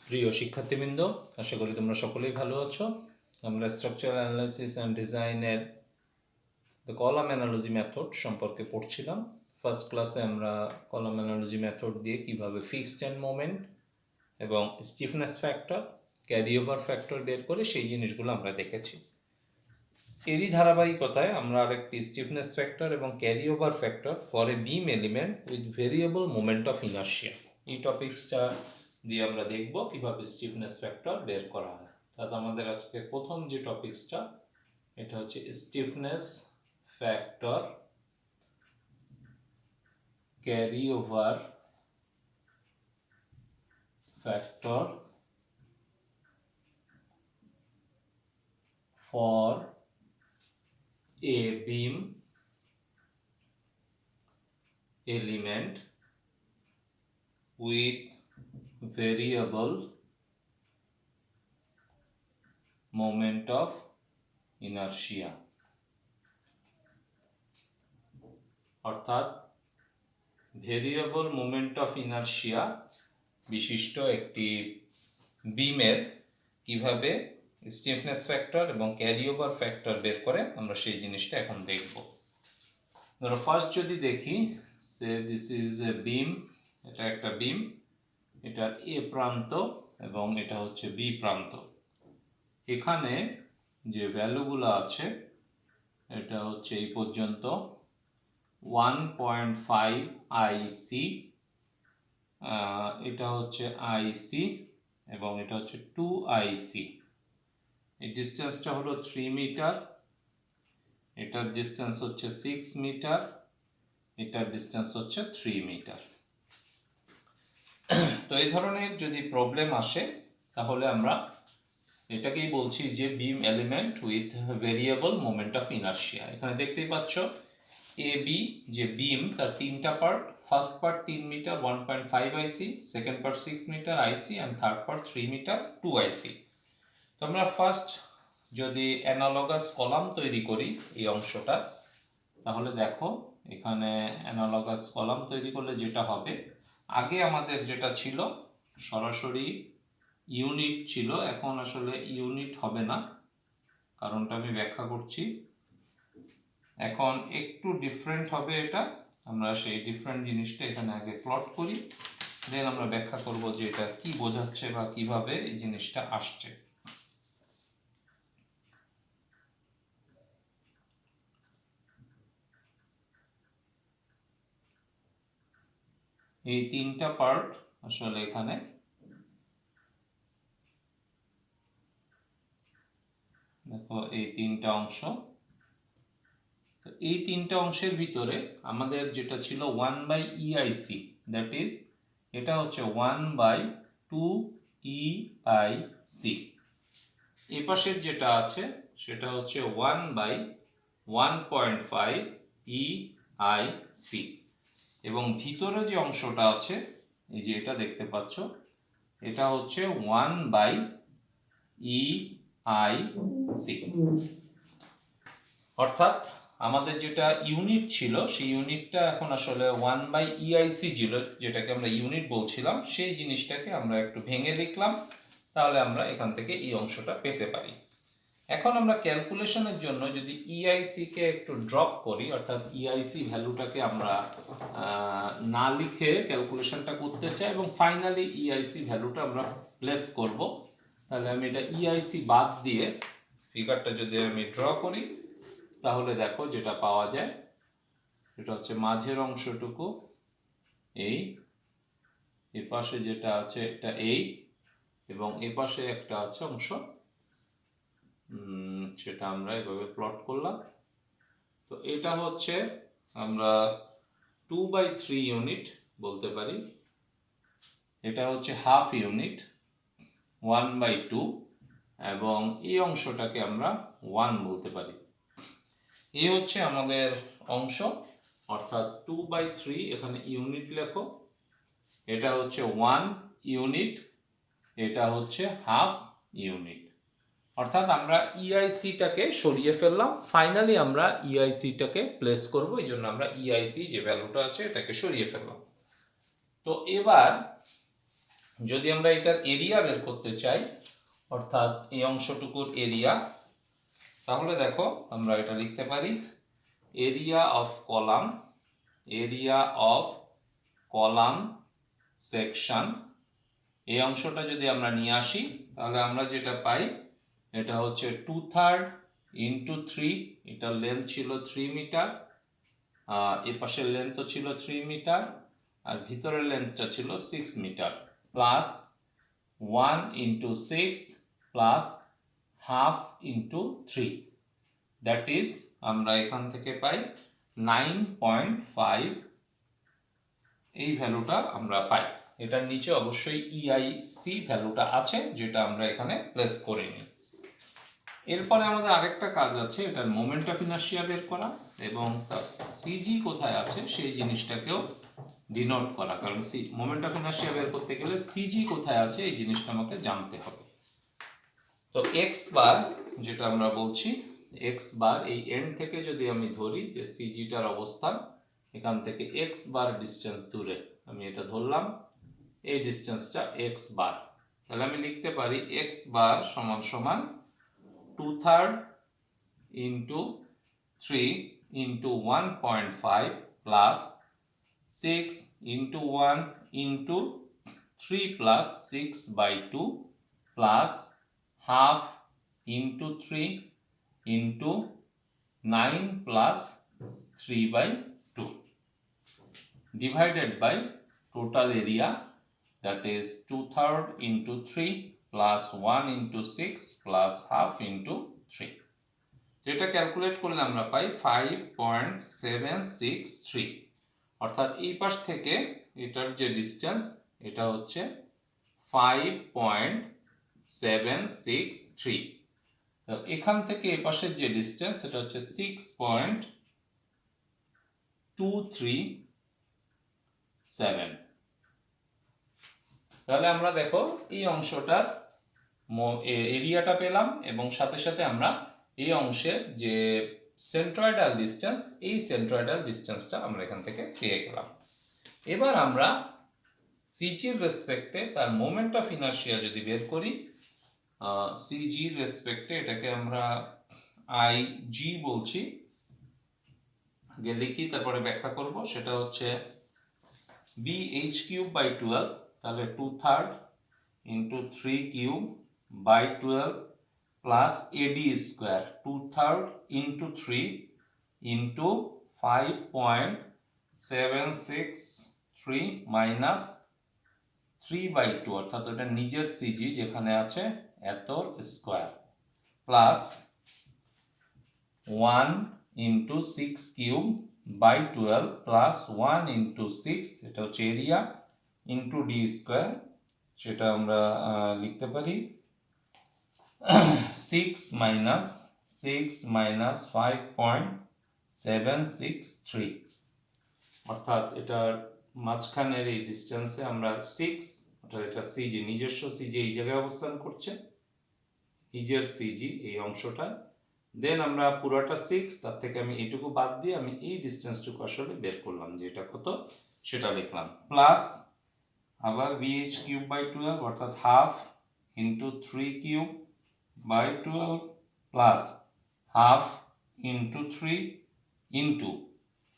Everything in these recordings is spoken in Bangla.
প্রিয় শিক্ষার্থীবৃন্দ, আশা করি তোমরা সকলেই ভালো আছো। আমরা স্ট্রাকচারাল অ্যানালাইসিস অ্যান্ড ডিজাইনের দ্য কলাম অ্যানালজি মেথড সম্পর্কে পড়ছিলাম। ফার্স্ট ক্লাসে আমরা কলাম অ্যানালজি মেথড দিয়ে কিভাবে ফিক্সড এন্ড মোমেন্ট এবং stiffness factor, carry over factor বের করে সেই জিনিসগুলো আমরা দেখেছি। এরই ধারাবাহিকতায় আমরা আরেকটি স্টিফনেস ফ্যাক্টর এবং carry over factor for A beam element with variable moment of inertia, এই টপিক্সটা দিয়ে আমরা দেখব কিভাবে স্টিফনেস ফ্যাক্টর বের করা হয়। তাহলে আমাদের আজকে প্রথম যে টপিক্সটা, এটা হচ্ছে stiffness factor carry over factor for A beam element with variable moment of inertia, অর্থাৎ ভেরিয়েবল মোমেন্ট অফ ইনার্শিয়া বিশিষ্ট একটি বিমের কিভাবে স্টিফনেস ফ্যাক্টর এবং ক্যারি ওভার ফ্যাক্টর বের করে আমরা সেই জিনিসটা এখন দেখব। ধরো ফার্স্ট যদি দেখি, সে দিস ইজ এ বিম, এটা একটা বিম, এটার এ প্রান্ত এবং এটা হচ্ছে বি প্রান্ত। এখানে যে ভ্যালুগুলো আছে এটা হচ্ছে এই পর্যন্ত 1.5 আইসি, এটা হচ্ছে আইসি এবং এটা হচ্ছে 2 আইসি। এই ডিস্টেন্সটা হলো 3 মিটার, এটার ডিস্টেন্স হচ্ছে 6 মিটার, এটার ডিস্টেন্স হচ্ছে 3 মিটার। তো এই ধরনের যদি প্রবলেম আসে তাহলে আমরা এটাকেই বলছি যে beam element with variable moment of inertia. এখানে দেখতেই পাচ্ছ এ বি যে বিম, তার তিনটা part. First part 3 metre 1.5 IC, second part 6 metre IC and third part 3 metre 2 IC. তো আমরা ফার্স্ট যদি অ্যানালগাস কলাম তৈরি করি এই অংশটা, তাহলে দেখো এখানে অ্যানালগাস কলাম তৈরি করলে যেটা হবে, আগে আমাদের যেটা ছিল সরাসরি ইউনিট ছিল, এখন আসলে ইউনিট হবে না, কারণটা আমি ব্যাখ্যা করছি। এখন একটু ডিফারেন্ট হবে এটা, আমরা সেই ডিফারেন্ট জিনিসটা এখানে আগে প্লট করি, দেন আমরা ব্যাখ্যা করব যে এটা কি বোঝাচ্ছে বা কিভাবে এই জিনিসটা আসছে। এই তিনটা পার্ট আসলে এখানে দেখো, এই তিনটা অংশ। এই তিনটা অংশের ভিতরে আমাদের যেটা ছিল 1/EIC, দ্যাট ইজ এটা হচ্ছে 1/2EIC। এই পাশের যেটা আছে সেটা হচ্ছে 1/1.5 EIC এবং ভিতরে যে অংশটা আছে এই যে এটা দেখতে পাচ্ছ, এটা হচ্ছে 1/EIC। অর্থাৎ আমাদের যেটা ইউনিট ছিল সেই ইউনিটটা এখন আসলে 1/EIC ছিল, যেটাকে আমরা ইউনিট বলছিলাম, সেই জিনিসটাকে আমরা একটু ভেঙে লিখলাম, তাহলে আমরা এখান থেকে এই অংশটা পেতে পারি। এখন আমরা ক্যালকুলেশনের জন্য যদি ইআইসি কে একটু ড্রপ করি, অর্থাৎ ইআইসি ভ্যালুটাকে আমরা না লিখে ক্যালকুলেশনটা করতে চাই এবং ফাইনালি ইআইসি ভ্যালুটা আমরা প্লেস করব, তাহলে আমি এটা ইআইসি বাদ দিয়ে ফিগারটা যদি আমি ড্র করি, তাহলে দেখো যেটা পাওয়া যায় সেটা হচ্ছে মাঝের অংশটুকু এই, এ পাশে যেটা আছে এটা এই, এবং এ পাশে একটা আছে অংশ, সেটা আমরা এভাবে প্লট করলাম। তো এটা হচ্ছে আমরা 2/3 ইউনিট বলতে পারি, এটা হচ্ছে হাফ ইউনিট 1/2, এবং এই অংশটাকে আমরা 1 বলতে পারি। এই হচ্ছে আমাদের অংশ, অর্থাৎ 2/3, এখানে ইউনিট লেখো, এটা হচ্ছে 1 ইউনিট, এটা হচ্ছে হাফ ইউনিট। অর্থাৎ আমরা ইআইসিটাকে সরিয়ে ফেললাম, ফাইনালি আমরা ইআইসিটাকে প্লেস করব, এই জন্য আমরা ইআইসি যে ভ্যালুটা আছে এটাকে সরিয়ে ফেললাম। তো এবার যদি আমরা এটার এরিয়া বের করতে চাই, অর্থাৎ এই অংশটুকুর এরিয়া, তাহলে দেখো আমরা এটা লিখতে পারি এরিয়া অফ কলাম সেকশন। এই অংশটা যদি আমরা নিয়ে আসি তাহলে আমরা যেটা পাই এটা হচ্ছে 2/3 ইন্টু 3, এটার লেন্থ ছিল 3 মিটার, এর পাশের লেন্থও ছিল 3 মিটার, আর ভিতরের লেন্থটা ছিল 6 metre, plus 1 into 6 plus half into 3, that is আমরা এখান থেকে পাই 9.5, এই ভ্যালুটা আমরা পাই। এটার নিচে অবশ্যই ইআইসি ভ্যালুটা আছে, যেটা আমরা এখানে প্লেস করে নিই। এরপরে আমাদের আরেকটা কাজ আছে, এটার মোমেন্ট অফ ইনার্শিয়া বের করা এবং তার সিজি কোথায় আছে সেই জিনিসটাকেও ডিনোট করা, কারণ মোমেন্ট অফ ইনার্শিয়া বের করতে গেলে সিজি কোথায় আছে এই জিনিসটা আমাকে জানতে হবে। তো এক্স বার যেটা আমরা বলছি, এক্স বার এই এন্ড থেকে যদি আমি ধরি যে সিজিটার অবস্থান, এখান থেকে এক্স বার ডিস্টেন্স দূরে আমি এটা ধরলাম, এই ডিস্টেন্সটা এক্স বার, তাহলে আমি লিখতে পারি এক্স বার সমান সমান 2/3 into 3 into 1.5 plus 6 into 1 into 3 plus 6/2 plus half into 3 into 9 plus 3/2 divided by total area, that is 2/3 into 3 plus 1 into 6 plus half into 3, যেটা ক্যালকুলেট করলে আমরা পাই 5.763, অর্থাৎ এই পাশ থেকে এটার যে ডিস্টেন্স এটা হচ্ছে 5.763, তো এখান থেকে এই পাশের যে ডিস্টেন্স এটা হচ্ছে 6.237। তাহলে আমরা দেখো এই অংশটার এরিয়াটা পেলাম এবং সাথে সাথে আমরা এই অংশের যে সেন্ট্রয়েডাল ডিস্টেন্স, এই সেন্ট্রয়েডাল ডিস্টেন্সটা আমরা এখান থেকে পেয়ে গেলাম। এবার আমরা সিজির রেসপেক্টে তার মোমেন্ট অফ ইনার্শিয়া যদি বের করি, সিজির রেসপেক্টে এটাকে আমরা আই জি বলছি, আগে লিখি তারপরে ব্যাখ্যা করব। সেটা হচ্ছে bh³/12, তাহলে 2/3 into 3³ by 12 plus AD square 2/3 into 3 into 5.763 minus 3/2, অর্থাৎ ওটা নিজের সিজি যেখানে আছে এতর square, plus 1 into 6³ by 12 plus 1 into 6, এটা হচ্ছে এরিয়া, ইন্টু ডি স্কোয়ার, সেটা আমরা লিখতে পারি 6 মাইনাস 5.763, অর্থাৎ এটার মাঝখানের এই ডিস্টেন্সে আমরা 6, অর্থাৎ এটা সিজি, নিজস্ব সিজি এই জায়গায় অবস্থান করছে, নিজের সিজি এই অংশটা, দেন আমরা পুরোটা 6, তার থেকে আমি এইটুকু বাদ দিয়ে আমি এই ডিস্টেন্সটুকু আসলে বের করলাম যে এটা কত সেটা লিখলাম, প্লাস আবার bh³/12 অর্থাৎ half into 3³/12 plus half into 3 into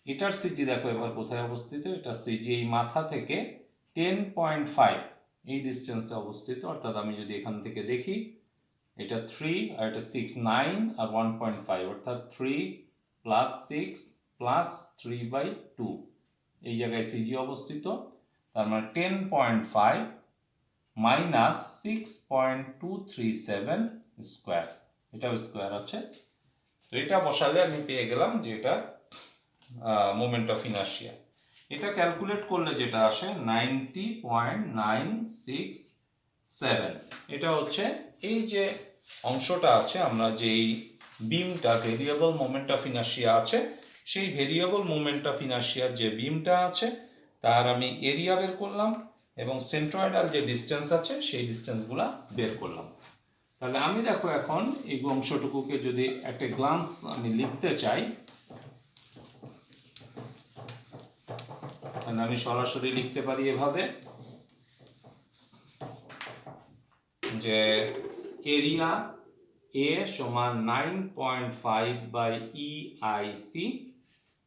এটার সিজি দেখো এবার কোথায় অবস্থিত, এটা সিজি এই মাথা থেকে 10.5 এই ডিস্টেন্সে অবস্থিত, অর্থাৎ আমি যদি এখান থেকে দেখি এটা 3 আর এটা 6, 9 আর 1.5, অর্থাৎ 3 প্লাস 6 প্লাস 3/2 এই জায়গায় সিজি অবস্থিত, তার মানে 10.5 মাইনাস 6.237 স্কোয়ার, এটাও স্কোয়ার আছে। তো এটা বসালে আমি পেয়ে গেলাম যে এটা মোমেন্ট অফ ইনার্শিয়া। এটা ক্যালকুলেট করলে যেটা আসে 90.967, এটা হচ্ছে এই যে অংশটা আছে, আমরা যেই বিমটা ভেরিয়েবল মোমেন্ট অফ ইনার্শিয়া আছে, সেই ভেরিয়েবল মোমেন্ট অফ ইনার্শিয়ার যে বিমটা আছে তার আমি এরিয়া বের করলাম এবং সেন্ট্রয়েডাল যে ডিস্টেন্স আছে সেই ডিস্টেন্সগুলো বের করলাম। তাহলে আমি দেখো এখন এই অংশটুকুকে যদি একটা গ্লান্স আমি লিখতে চাই, তাহলে আমি সরাসরি লিখতে পারি এভাবে যে এরিয়া এ সমান 9.5 by EIC।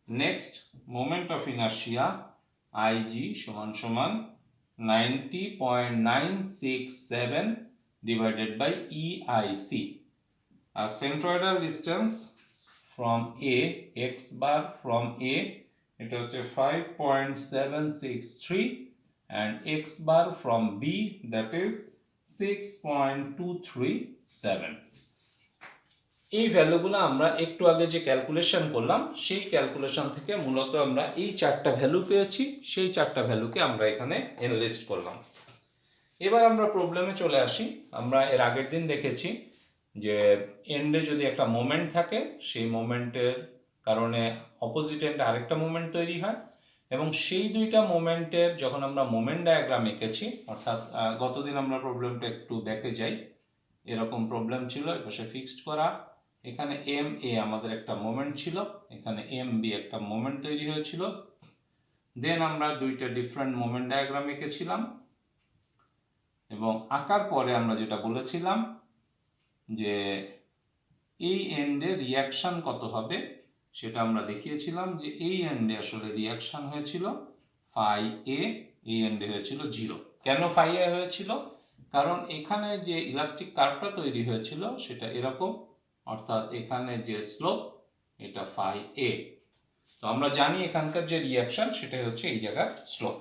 Next moment of inertia IG সমান সমান 90.967 divided by EIC। আর centroidal distance from A, x bar from A এটা হচ্ছে 5.763 and x bar from B that is 6.237। এই ভ্যালুগুলো আমরা একটু আগে যে ক্যালকুলেশন করলাম সেই ক্যালকুলেশন থেকে মূলত আমরা এই চারটা ভ্যালু পেয়েছি, সেই চারটা ভ্যালুকে আমরা এখানে এনলিস্ট করলাম। এবার আমরা প্রবলেমে চলে আসি। আমরা এর আগের দিন দেখেছি যে এন্ডে যদি একটা মোমেন্ট থাকে সেই মোমেন্টের কারণে অপোজিট এন্ডে আরেকটা মোমেন্ট তৈরি হয়, এবং সেই দুইটা মোমেন্টের যখন আমরা মোমেন্ট ডায়াগ্রাম এঁকেছি, অর্থাৎ গতদিন আমরা প্রবলেমটা একটু ব্যাকে যাই, এরকম প্রবলেম ছিল, এপাশে ফিক্সড করা, এখানে এম এ আমাদের একটা মোমেন্ট ছিল, এখানে এম বি একটা মোমেন্ট তৈরি হয়েছিল, দেন আমরা দুইটা ডিফারেন্ট মোমেন্ট ডায়াগ্রাম এঁকেছিলাম, এবং আঁকার পরে আমরা যেটা বলেছিলাম যে এই এন্ডে রিয়াকশন কত হবে সেটা আমরা দেখিয়েছিলাম যে এই এন্ডে আসলে রিয়াকশন হয়েছিল ফাই এ, এই এন্ডে হয়েছিল 0। কেন ফাই এ হয়েছিল? কারণ এখানে যে ইলাস্টিক কার্ভটা তৈরি হয়েছিল সেটা এরকম, অর্থাৎ এখানে যে স্লোপ এটা ফাই এ। তো আমরা জানি এখানকার যে রিয়াকশন সেটা হচ্ছে এই জায়গার স্লোপ।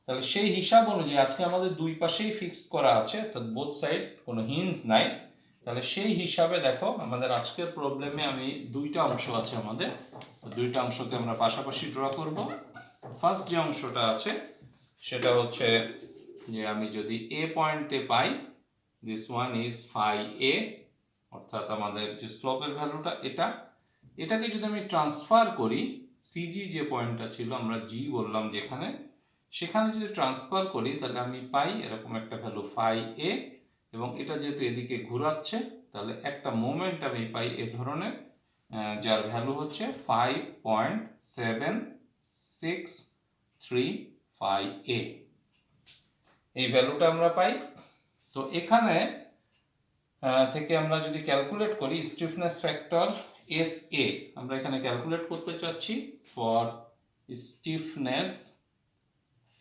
তাহলে সেই হিসাব অনুযায়ী আজকে আমাদের দুই পাশেই ফিক্সড করা আছে, অর্থাৎ বোথ সাইড কোনো হিঞ্জ নাই। তাহলে সেই হিসাবে দেখো আমাদের আজকের প্রবলেমে আমি দুইটা অংশ আছে আমাদের, দুইটা অংশকে আমরা পাশাপাশি ড্র করব। ফার্স্ট যে অংশটা আছে সেটা হচ্ছে যে আমি যদি এ পয়েন্টে পাই, this one is phi A, অর্থাৎ আমাদের যে স্লোপের ভ্যালুটা এটাকে যদি আমি ট্রান্সফার করি, সিজি যে পয়েন্টটা ছিল আমরা জি বললাম যেখানে, সেখানে যদি ট্রান্সফার করি তাহলে আমি পাই এরকম একটা ভ্যালু ফাই এ, এবং এটা যেহেতু এদিকে ঘোরাচ্ছে তাহলে একটা মোমেন্ট আমি পাই এ ধরনের, যার ভ্যালু হচ্ছে 5.7635 এ, এই ভ্যালুটা আমরা পাই। তো এখানে থেকে আমরা যদি ক্যালকুলেট করি স্টিফনেস ফ্যাক্টর এস এ, আমরা এখানে ক্যালকুলেট করতে চাচ্ছি for stiffness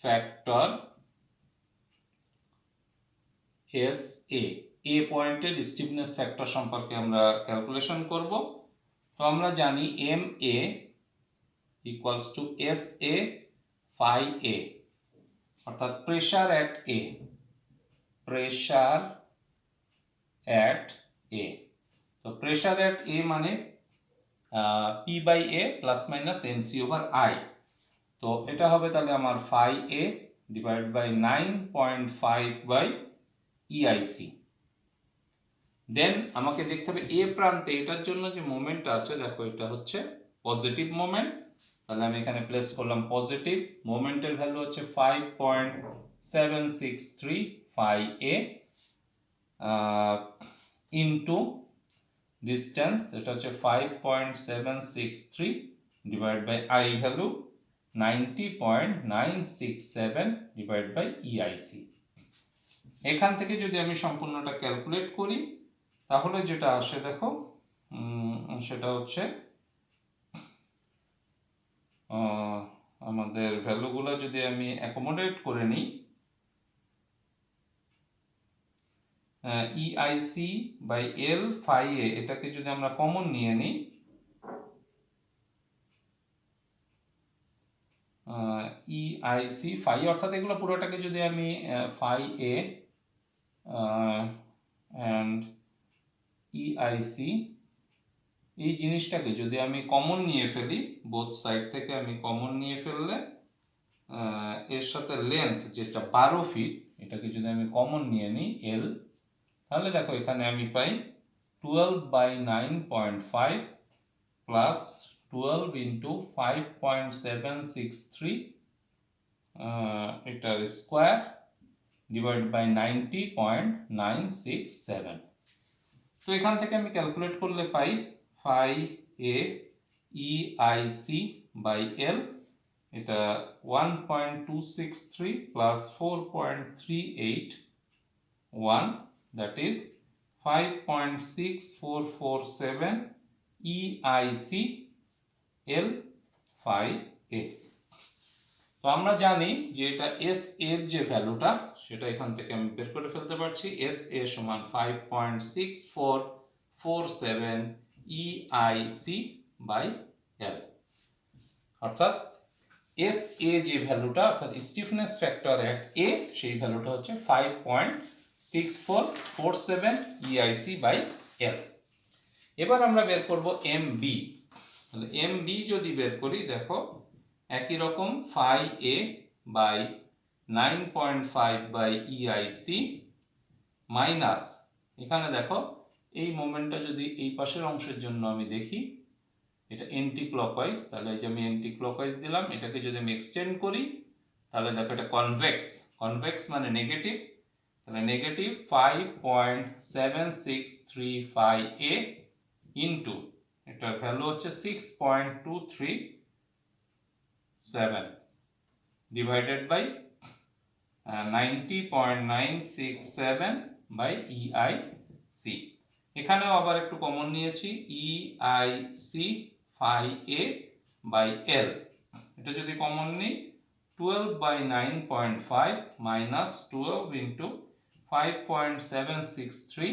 factor S A পয়েন্টের স্টিফনেস ফ্যাক্টর সম্পর্কে আমরা ক্যালকুলেশন করব। তো আমরা জানি M A equals to S A phi A, অর্থাৎ pressure at A, pressure at A. তো প্রেশার অ্যাট এ মানে P by A plus minus MC over I. তো এটা হবে তাহলে আমার phi A divide by 9.5 by EIC. Then আমাকে দেখতে হবে এ প্রান্তে এটার জন্য যে মোমেন্ট আছে, দেখো এটা হচ্ছে পজিটিভ মোমেন্ট, তাহলে আমি এখানে প্লেস করলাম পজিটিভ। মোমেন্টের ভ্যালু হচ্ছে 5.763 এ ইন্টু ডিস্টেন্স, এটা হচ্ছে 5.763 divide by I value 90.967 divide by EIC. এখান থেকে যদি আমি সম্পূর্ণটা ক্যালকুলেট করি তাহলে যেটা আসে দেখো সেটা হচ্ছে আমাদের ভ্যালুগুলো যদি আমি অ্যাকোমোডেট করে নিই, ইআইসি বাই এল ফাই এ এটাকে যদি আমরা কমন নিয়ে নিই, ইআইসি ফাই, অর্থাৎ এগুলো পুরোটাকে যদি আমি ফাই এ অ্যান্ড ইআইসি এই জিনিসটাকে যদি আমি কমন নিয়ে ফেলি, বোথ সাইড থেকে আমি কমন নিয়ে ফেললে এর সাথে লেন্থ যেটা 12 ফিট, এটাকে যদি আমি কমন নিয়ে নিই এল, তাহলে দেখো এখানে আমি পাই 12 বাই 9.5 প্লাস 12 ইন্টু 5.763 এটার স্কোয়ার ডিভাইড বাই 90.967। তো এখান থেকে আমি ক্যালকুলেট করলে পাই phi A EIC by L, এটা 1.263 plus 4.381 that is 5.6447 EIC L phi A। তো আমরা জানি যে এটা এস এর যে ভ্যালুটা সেটা এখান থেকে আমি বের করে ফেলতে পারছি। এস এ সমান 5.6447 EIC বাই L, অর্থাৎ এস এ যে ভ্যালুটা অর্থাৎ স্টিফনেস ফ্যাক্টর এট এ সেই ভ্যালুটা হচ্ছে 5.6447 EIC বাই L। এবার আমরা বের করব এম বি। তাহলে এম বি যদি বের করি, দেখো একই রকম phi A by 9.5 by EIC minus, এখানে দেখো এই মোমেন্টটা যদি এই পাশের অংশের জন্য আমি দেখি, এটা এন্টি ক্লকওয়াইজ, তাহলে এই যে আমি এন্টি ক্লকওয়াইজ দিলাম, এটাকে যদি আমি এক্সটেন্ড করি তাহলে দেখো এটা কনভেক্স, কনভেক্স মানে নেগেটিভ, তাহলে নেগেটিভ 5.7635 A ইন্টু এটার ভ্যালু হচ্ছে 6.237 ডিভাইডেড বাই 90.967 বাই EIC। এখানেও আবার একটু কমন নিয়েছি, EIC phi A by L, এটা যদি কমন নিই 12 by 9.5 minus 12 into 5.763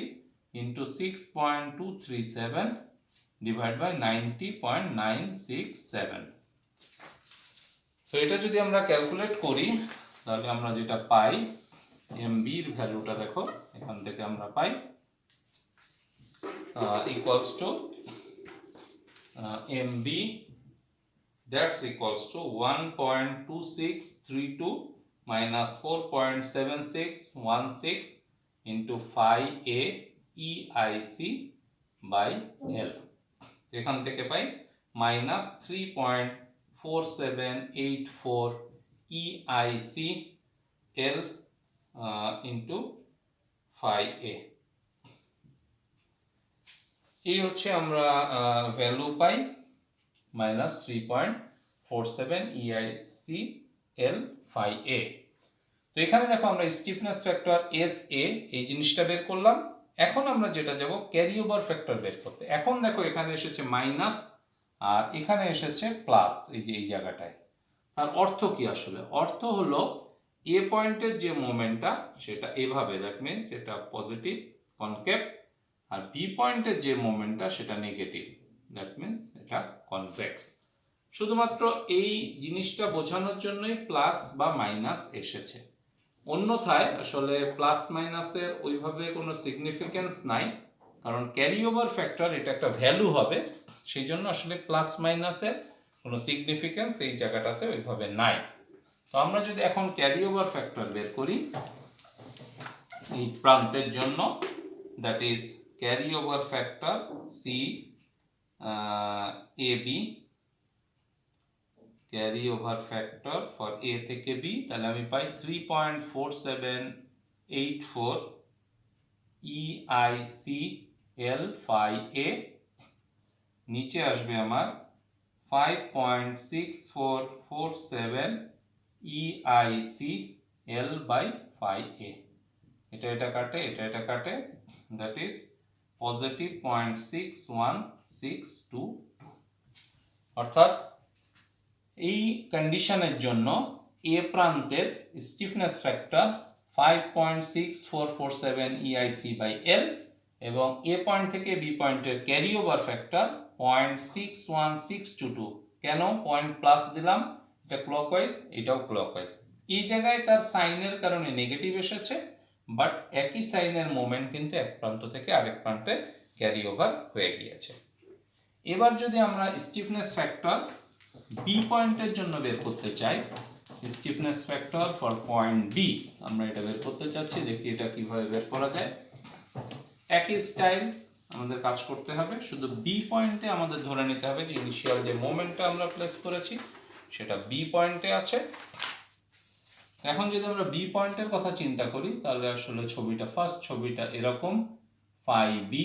into 6.237 divide by 90.967। তো এটা যদি আমরা ক্যালকুলেট করি তাহলে আমরা যেটা পাই, এমবি এর ভ্যালুটা দেখো এখান থেকে আমরা পাই equals to MB, that's equals to 1.2632 minus 4.7616 into phi A EIC by L। এখান থেকে পাই minus 3.4784 EIC L into phi A। এই হচ্ছে আমরা value pi minus 3.47 EIC L phi A। তো এখানে দেখো আমরা স্টিফনেস ফ্যাক্টর এস এ এই জিনিসটা বের করলাম। এখন আমরা যেটা যাব ক্যারি ওভার ফ্যাক্টর বের করতে। এখন দেখো এখানে এসেছে মাইনাস আর এখানে এসেছে প্লাস, এই যে এই জায়গাটায়। তার অর্থ কি আসলে? অর্থ হলো এ পয়েন্টের যে মোমেন্টটা সেটা এভাবে, দ্যাট মিনস এটা পজিটিভ কনকেভ, আর বি পয়েন্টের যে মোমেন্টটা সেটা নেগেটিভ, দ্যাট মিনস এটা কনভেক্স। শুধুমাত্র এই জিনিসটা বোঝানোর জন্যই প্লাস বা মাইনাস এসেছে, অন্যথায় আসলে প্লাস মাইনাসের ওইভাবে কোনো সিগনিফিকেন্স নাই, কারণ ক্যারি ওভার ফ্যাক্টর এটা একটা ভ্যালু হবে, সেই জন্য আসলে প্লাস মাইনাসের কোনো সিগনিফিকেন্স এই জায়গাটাতে ওইভাবে নাই। তো আমরা যদি এখন ক্যারি ওভার ফ্যাক্টর বের করি এই প্রান্তের জন্য, that is carry over factor C A B, carry over factor for A থেকে বি, তাহলে আমি পাই 3.4784 EIC L phi A, নিচে আসবে আমার 5.6447 EIC L by phi A। এটা কাটে, এটা কাটে, দ্যাট ইজ পজিটিভ 0.61622। অর্থাৎ এই কন্ডিশনের জন্য এ প্রান্তের stiffness factor 5.6447 EIC by L এবং এ পয়েন্ট থেকে বি পয়েন্টের ক্যারি ওভার ফ্যাক্টর 0.61622। কেন পয়েন্ট প্লাস দিলাম? এটা ক্লকওয়াইজ, এটাও ক্লকওয়াইজ। এই জায়গায় তার সাইনের কারণে নেগেটিভ এসেছে, বাট একই সাইনের মোমেন্ট কিন্তু এক প্রান্ত থেকে আরেক প্রান্তে ক্যারি ওভার হয়ে গিয়েছে। এবার যদি আমরা স্টিফনেস ফ্যাক্টর বি পয়েন্টের জন্য বের করতে চাই, stiffness factor for point B আমরা এটা বের করতে চাচ্ছি, দেখি এটা কিভাবে বের করা যায়। একই স্টাইল আমাদের কাজ করতে হবে, শুধু বি পয়েন্টে আমাদের ধরে নিতে হবে যে ইনিশিয়াল যে মোমেন্টটা আমরা প্লেস করেছি সেটা বি পয়েন্টে আছে। এখন যদি আমরা বি পয়েন্টের কথা চিন্তা করি তাহলে আসলে ছবিটা, ফার্স্ট ছবিটা এরকম ফাই বি,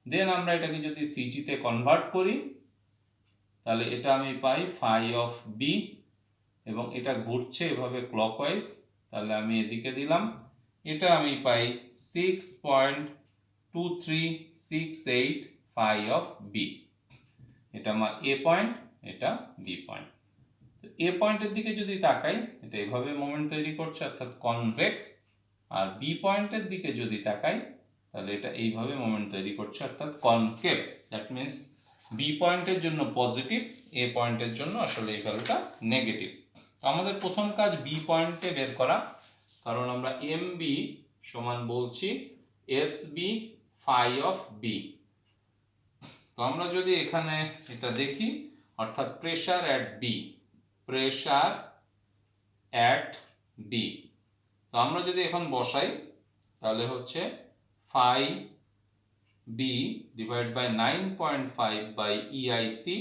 দেন আমরা এটাকে যদি সিজিতে কনভার্ট করি তাহলে এটা আমি পাই ফাই অফ বি, এবং এটা ঘুরছে এভাবে ক্লকওয়াইজ, তাহলে আমি এদিকে দিলাম। এটা আমি পাই 6.23685 অফ বি। এটা আমার এ পয়েন্ট, এটা বি পয়েন্ট। এ পয়েন্টের দিকে যদি তাকাই, এটা এইভাবে মোমেন্ট তৈরি করছে অর্থাৎ কনভেক্স, আর বি পয়েন্টের দিকে যদি তাকাই তাহলে এটা এইভাবে মোমেন্ট তৈরি করছে অর্থাৎ কনকেভ। দ্যাট মিন্স বি পয়েন্টের জন্য পজিটিভ, এ পয়েন্টের জন্য আসলে এই ভ্যালুটা নেগেটিভ। আমাদের প্রথম কাজ বি পয়েন্টে বের করা, কারণ আমরা এম বি সমান বলছি S B phi of B. তো আমরা যদি এখানে এটা দেখি, অর্থাৎ pressure at B, pressure at B, তো আমরা যদি এখন বসাই তাহলে হচ্ছে phi B divide by 9.5 by EIC,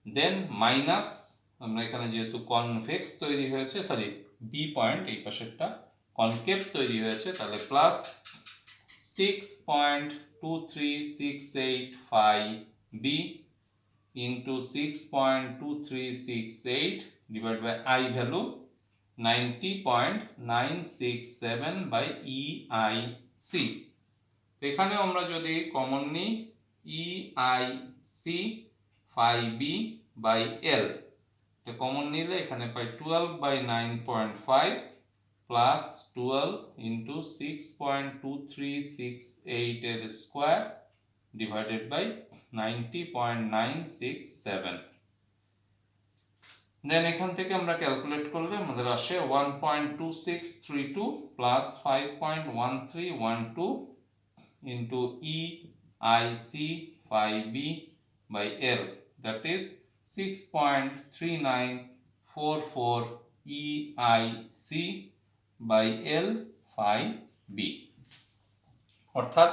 then minus, আমরা এখানে যেহেতু কনভেক্স তৈরি হয়েছে, সরি বি পয়েন্ট এই পাশেরটা কনকেভ তৈরি হয়েছে, তাহলে plus 6.23685 B into 6.2368 divide by I value 90.967 by EIC. এখানে আমরা যদি কমন নিই EIC phi B by L, এটা কমন নিলে এখানে পাই 12/9.5 প্লাস 12 ইন্টু 6.2368 এর স্কোয়ার ডিভাইডেড বাই 90.967। দেন এখান থেকে আমরা ক্যালকুলেট করলে আমাদের আসে 1.2632 plus 5.1312 into EIC phi B by L, that is 6.3944 EIC by L phi B. অর্থাৎ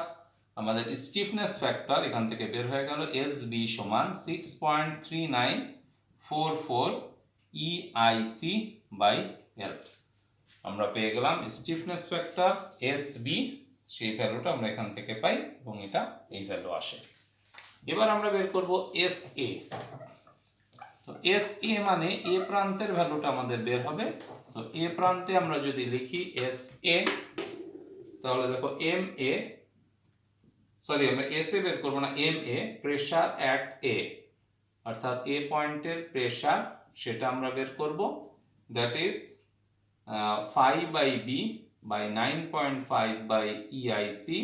আমাদের স্টিফনেস ফ্যাক্টর এখান থেকে বের হয়ে গেল এস বি সমান 6.3944 ইআইসি বাই এল। আমরা পেয়ে গেলাম স্টিফনেস ফ্যাক্টর এস বি, সেই ভ্যালুটা আমরা এখান থেকে পাই এবং এটা এই ভ্যালু আসে। এবার আমরা বের করব এস এ। তো এস এ মানে এ প্রান্তের ভ্যালুটা আমাদের বের হবে। তো এ প্রান্তে আমরা যদি লিখি এস এ, তাহলে দেখো এম এ, সরি আমরা এস এ বের করবো না, M A pressure at A, অর্থাৎ এ পয়েন্টের প্রেসার সেটা আমরা বের করব, that is 5 by B by 9.5 by EIC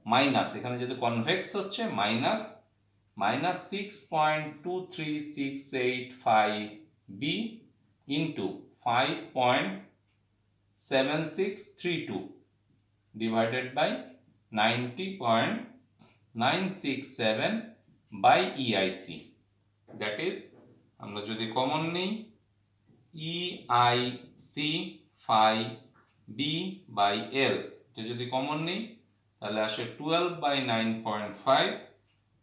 minus, এখানে যেহেতু কনভেক্স হচ্ছে minus 6.23685 B into 5.7632 divided by 90.967 by EIC, that is আমরা যদি কমন নিই EIC phi B by L, এটা যদি কমন নিই তাহলে আসে 12/9.5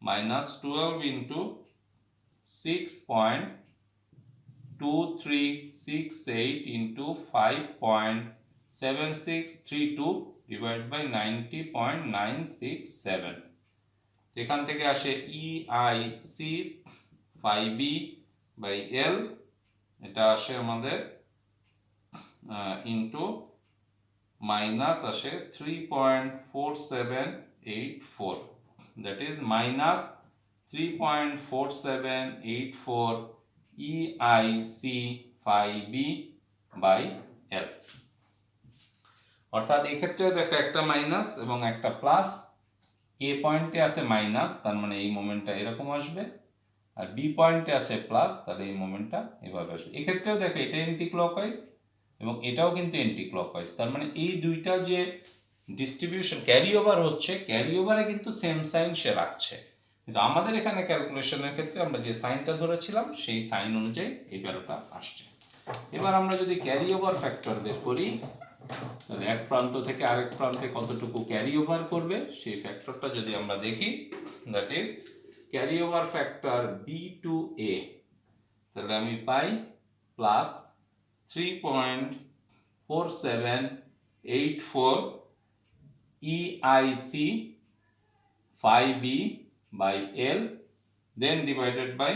minus 12 into 6.2368 into 5.7632 divide by 90.967। এখান থেকে আসে EIC phi B by L, এটা আসে আমাদের ইন্টু মাইনাস আসে 3.4784, that is minus 3.4784 EIC phi B by L. অর্থাৎ এক্ষেত্রে দেখো একটা মাইনাস এবং একটা প্লাস, এ পয়েন্টে আছে মাইনাস, তার মানে এই মোমেন্টটা এরকম আসবে, আর বি পয়েন্টে আছে প্লাস, তাহলে এই মোমেন্টটা এভাবে আসবে। এক্ষেত্রেও দেখো এটা এন্টি ক্লকওয়াইজ এবং এটাও কিন্তু এন্টি ক্লকওয়াইজ, তার মানে এই দুইটা যে ডিস্ট্রিবিউশন ক্যারি ওভার হচ্ছে, ক্যারি ওভারে কিন্তু সেম সাইন সে রাখছে, কিন্তু আমাদের এখানে ক্যালকুলেশনের ক্ষেত্রে আমরা যে সাইনটা ধরেছিলাম সেই সাইন অনুযায়ী এই ভ্যালুটা আসছে। এবার আমরা যদি ক্যারি ওভার ফ্যাক্টর বের করি, তাহলে এক প্রান্ত থেকে আরেক প্রান্তে কতটুকু ক্যারি ওভার করবে সেই ফ্যাক্টরটা যদি আমরা দেখি, that is carry over factor B to A, তাহলে আমি পাই plus 3.4784 EIC phi B by L, then divided by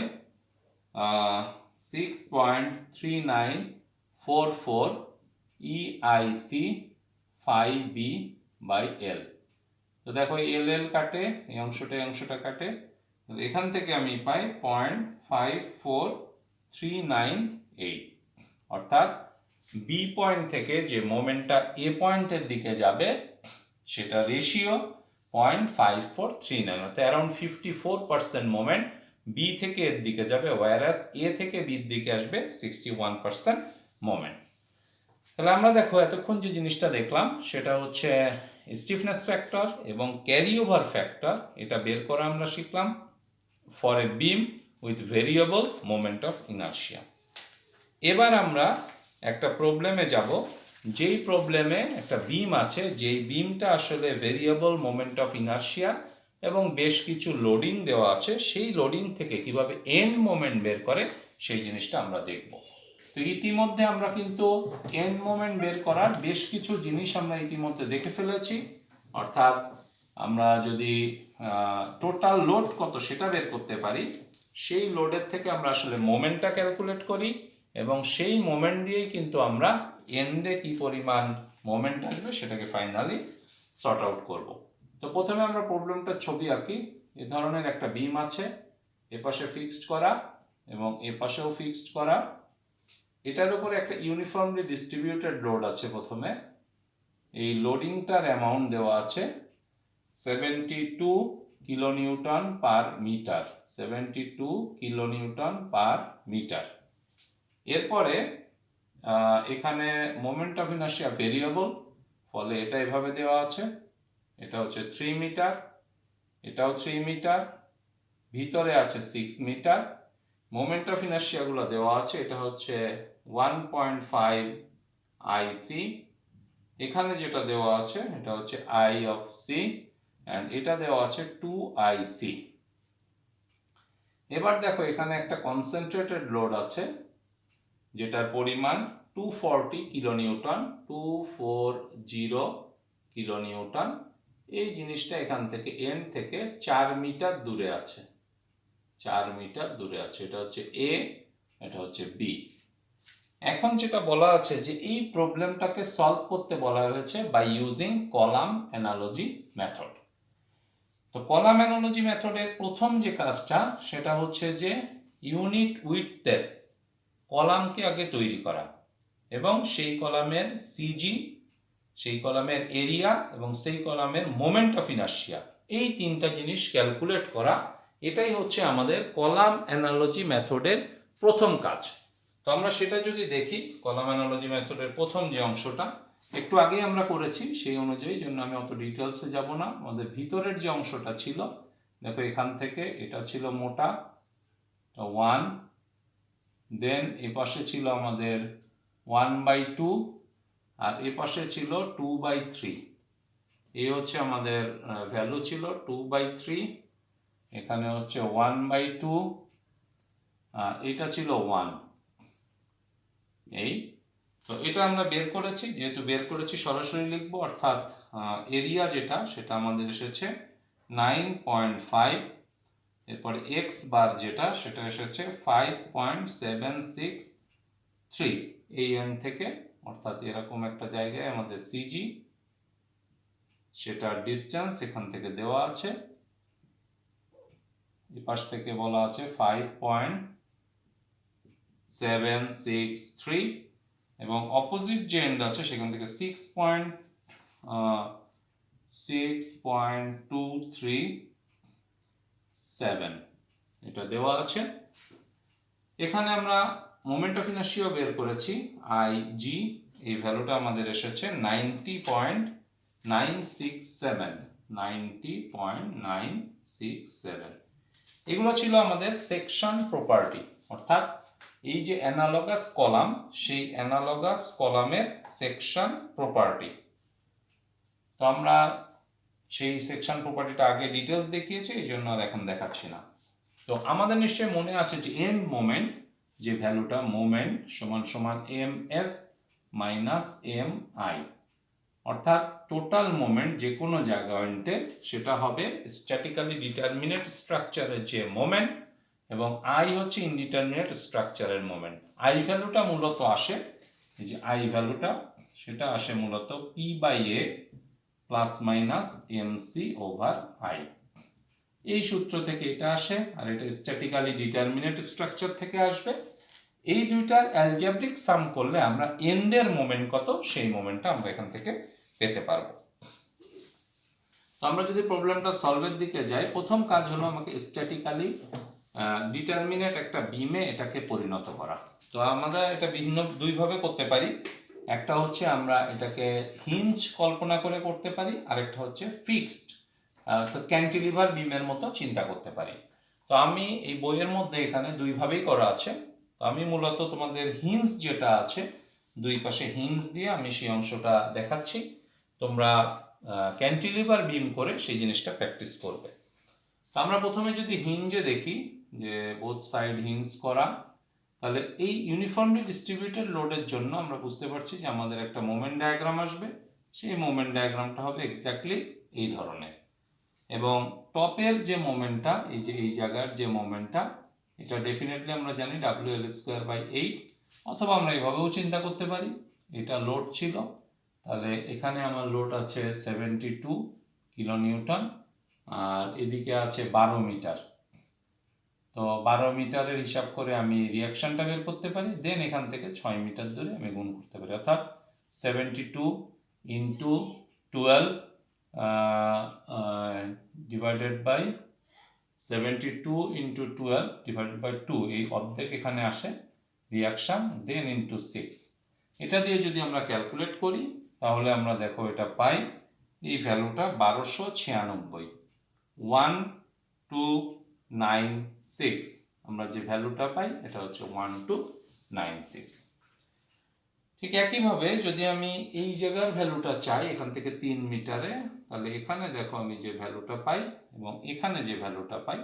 6.3944 EIC phi B by L. তো দেখো এল এল কাটে, এই অংশটা কাটে, এখান থেকে আমি পাই 0.5439 অর্থাৎ বি পয়েন্ট থেকে যে মোমেন্টটা এ পয়েন্টের দিকে যাবে সেটা রেশিও 0.5439, অর্থাৎ অ্যারাউন্ড 54% মোমেন্ট বি থেকে এর দিকে যাবে, ওয়ারাস এ থেকে বির দিকে আসবে 61% মোমেন্ট। তাহলে আমরা দেখো এতক্ষণ যে জিনিসটা দেখলাম সেটা হচ্ছে স্টিফনেস ফ্যাক্টর এবং ক্যারি ওভার ফ্যাক্টর, এটা বের করা আমরা শিখলাম for a beam with variable moment of inertia. এবার আমরা একটা প্রবলেমে যাব, যেই প্রবলেমে একটা বিম আছে, যেই বিমটা আসলে ভেরিয়েবল মোমেন্ট অফ ইনার্শিয়া এবং বেশ কিছু লোডিং দেওয়া আছে, সেই লোডিং থেকে কিভাবে এন্ড মোমেন্ট বের করে সেই জিনিসটা আমরা দেখব। তো ইতিমধ্যে আমরা কিন্তু এন্ড মোমেন্ট বের করার বেশ কিছু জিনিস আমরা ইতিমধ্যে দেখে ফেলেছি, অর্থাৎ আমরা যদি টোটাল লোড কত সেটা বের করতে পারি, সেই লোডের থেকে আমরা আসলে মোমেন্টটা ক্যালকুলেট করি এবং সেই মোমেন্ট দিয়েই কিন্তু আমরা এন্ডে কি পরিমাণ মোমেন্ট আসবে সেটাকে ফাইনালি সর্ট আউট করব। তো প্রথমে আমরা প্রবলেমটার ছবি আঁকি। এ ধরনের একটা বিম আছে, এপাশে ফিক্সড করা এবং এপাশেও ফিক্সড করা, এটার উপরে একটা ইউনিফর্মলি ডিস্ট্রিবিউটেড লোড আছে। প্রথমে এই লোডিংটার অ্যামাউন্ট দেওয়া আছে 72 kilonewton per metre, 72 kilonewton per metre. এরপরে এখানে মোমেন্ট অফ ইনার্শিয়া ভেরিয়েবল, ফলে এটা এভাবে দেওয়া আছে, এটা হচ্ছে 3 মিটার, এটাও 3 মিটার, ভিতরে আছে 6 মিটার। মোমেন্ট অফ ইনার্শিয়াগুলো দেওয়া আছে, এটা হচ্ছে 1.5 আইসি, এখানে যেটা দেওয়া আছে এটা হচ্ছে আই অফ সি, অ্যান্ড এটা দেওয়া আছে 2 আইসি। এবার দেখো এখানে একটা কনসেন্ট্রেটেড লোড আছে যেটার পরিমাণ 240 কিলোনিউটন, 240 কিলোনিউটন। এই জিনিসটা এখান থেকে এন্ড থেকে 4 মিটার দূরে আছে, 4 মিটার দূরে আছে। এটা হচ্ছে এ, এটা হচ্ছে বি। এখন যেটা বলা আছে যে এই প্রবলেমটাকে সলভ করতে বলা হয়েছে by using column analogy method. তো কলাম অ্যানালজি মেথডের প্রথম যে কাজটা সেটা হচ্ছে যে ইউনিট উইডথের কলামকে আগে তৈরি করা এবং সেই কলামের সিজি, সেই কলামের এরিয়া এবং সেই কলামের মোমেন্ট অফ ইনার্শিয়া, এই তিনটা জিনিস ক্যালকুলেট করা। এটাই হচ্ছে আমাদের কলাম অ্যানালজি মেথডের প্রথম কাজ। তো আমরা সেটা যদি দেখি, কলাম অ্যানালজি মেথডের প্রথম যে অংশটা একটু আগেই আমরা করেছি, সেই অনুযায়ী জন্য আমি অত ডিটেলসে যাব না। আমাদের ভিতরের যে অংশটা ছিল, দেখো এখান থেকে এটা ছিল মোটা 1, দেন এ পাশে ছিল আমাদের 1/2 আর এ পাশে ছিল 2/3। এই হচ্ছে আমাদের ভ্যালু ছিল 2/3, এখানে হচ্ছে 1/2 আর এটা ছিল 1। এই তো এটা আমরা বের করেছি, যেহেতু বের করেছি সরাসরি লিখবো, অর্থাৎ এরিয়া যেটা সেটা আমাদের এসেছে 9.5, এরপরে এক্স বার যেটা সেটা এসেছে 5.763 এই এন্ড থেকে, অর্থাৎ এরকম একটা জায়গায় আমাদের সিজি, সেটার ডিস্টেন্স এখান থেকে দেওয়া আছে, এই পাশ থেকে বলা আছে 5.763 এবং অপোজিট যে এন্ড আছে সেখান থেকে 6.237 এটা দেওয়া আছে। এখানে আমরা মোমেন্ট অফ ইনার্শিয়া বের করেছি আই জি, এই ভ্যালুটা আমাদের এসেছে 90.967, 90.967। এগুলো ছিল আমাদের সেকশন প্রপার্টি, অর্থাৎ এই যে অ্যানালগাস কলাম, সেই অ্যানালগাস কলামের সেকশন প্রপার্টি। তো আমরা সেই সেকশন প্রপার্টিটা আগে ডিটেলস দেখিয়েছি, এই জন্য আর এখন দেখাচ্ছি না। তো আমাদের নিশ্চয়ই মনে আছে যে এন্ড মোমেন্ট যে ভ্যালুটা, মোমেন্ট সমান সমান M S minus M I, অর্থাৎ টোটাল মোমেন্ট যে কোনো জায়গায় সেটা হবে স্ট্যাটিক্যালি ডিটারমিনেট স্ট্রাকচারের যে মোমেন্ট এবং আই হচ্ছে ইনডিটারমিনেট স্ট্রাকচারের মোমেন্ট। আই ভ্যালুটা মূলত আসে, এই যে আই ভ্যালুটা সেটা আসে মূলত P/A প্লাস মাইনাস MC/I। এই সূত্র থেকে এটা আসে, আর এটা স্ট্যাটিক্যালি ডিটারমিনেট স্ট্রাকচার থেকে আসবে। এই দুইটার অ্যালজেব্রিক সাম করলে আমরা এন্ডের মোমেন্ট কত সেই মোমেন্টটা আমরা এখান থেকে পেতে পারবো। তো আমরা যদি প্রবলেমটা সলভের দিকে যাই, প্রথম কাজ হলো আমাকে স্ট্যাটিক্যালি ডিটারমিনেট একটা বিমে এটাকে পরিণত করা। তো আমরা এটা বিভিন্ন দুইভাবে করতে পারি। একটা হচ্ছে আমরা এটাকে হিঞ্জ কল্পনা করে করতে পারি, আরেকটা হচ্ছে ফিক্সড, তো ক্যান্টিলিভার বিমের মতো চিন্তা করতে পারি। তো আমি এই বইয়ের মধ্যে এখানে দুইভাবেই করা আছে। তো আমি মূলত তোমাদের হিঞ্জ যেটা আছে, দুই পাশে হিঞ্জ দিয়ে আমি সেই অংশটা দেখাচ্ছি, তোমরা ক্যান্টিলিভার বিম করে সেই জিনিসটা প্র্যাকটিস করবে। তো আমরা প্রথমে যদি হিঞ্জে দেখি যে বোথ সাইড হিঞ্জ করা, তাহলে এই ইউনিফর্মলি ডিস্ট্রিবিউটেড লোডের জন্য আমরা বুঝতে পারছি যে আমাদের একটা মোমেন্ট ডায়াগ্রাম আসবে। সেই মোমেন্ট ডায়াগ্রামটা হবে এক্স্যাক্টলি এই ধরনের, এবং টপের যে মোমেন্টটা, এই যে এই জায়গার যে মোমেন্টটা, এটা ডেফিনেটলি আমরা জানি WL²/8, অথবা আমরা এভাবেও চিন্তা করতে পারি, এটা লোড ছিল, তাহলে এখানে আমার লোড আছে 72 কিলোনিউটন, আর এদিকে আছে 12 মিটার। তো 12 মিটারের হিসাব করে আমি রিয়াকশনটা বের করতে পারি, দেন এখান থেকে 6 মিটার দূরে আমি গুণ করতে পারি, অর্থাৎ 72 into 12 divided by 72 into 12 divided by 2, এই অর্ধেক এখানে আসে রিয়াকশন, দেন ইন্টু 6। এটা দিয়ে যদি আমরা ক্যালকুলেট করি তাহলে আমরা দেখো এটা পাই, এই ভ্যালুটা 1296, 1296। আমরা যে ভ্যালুটা পাই এটা হচ্ছে 1296। ঠিক একইভাবে যদি আমি এই জায়গার ভ্যালুটা চাই এখান থেকে 3 মিটারে, তাহলে এখানে দেখো আমি যে ভ্যালুটা পাই এবং এখানে যে ভ্যালুটা পাই,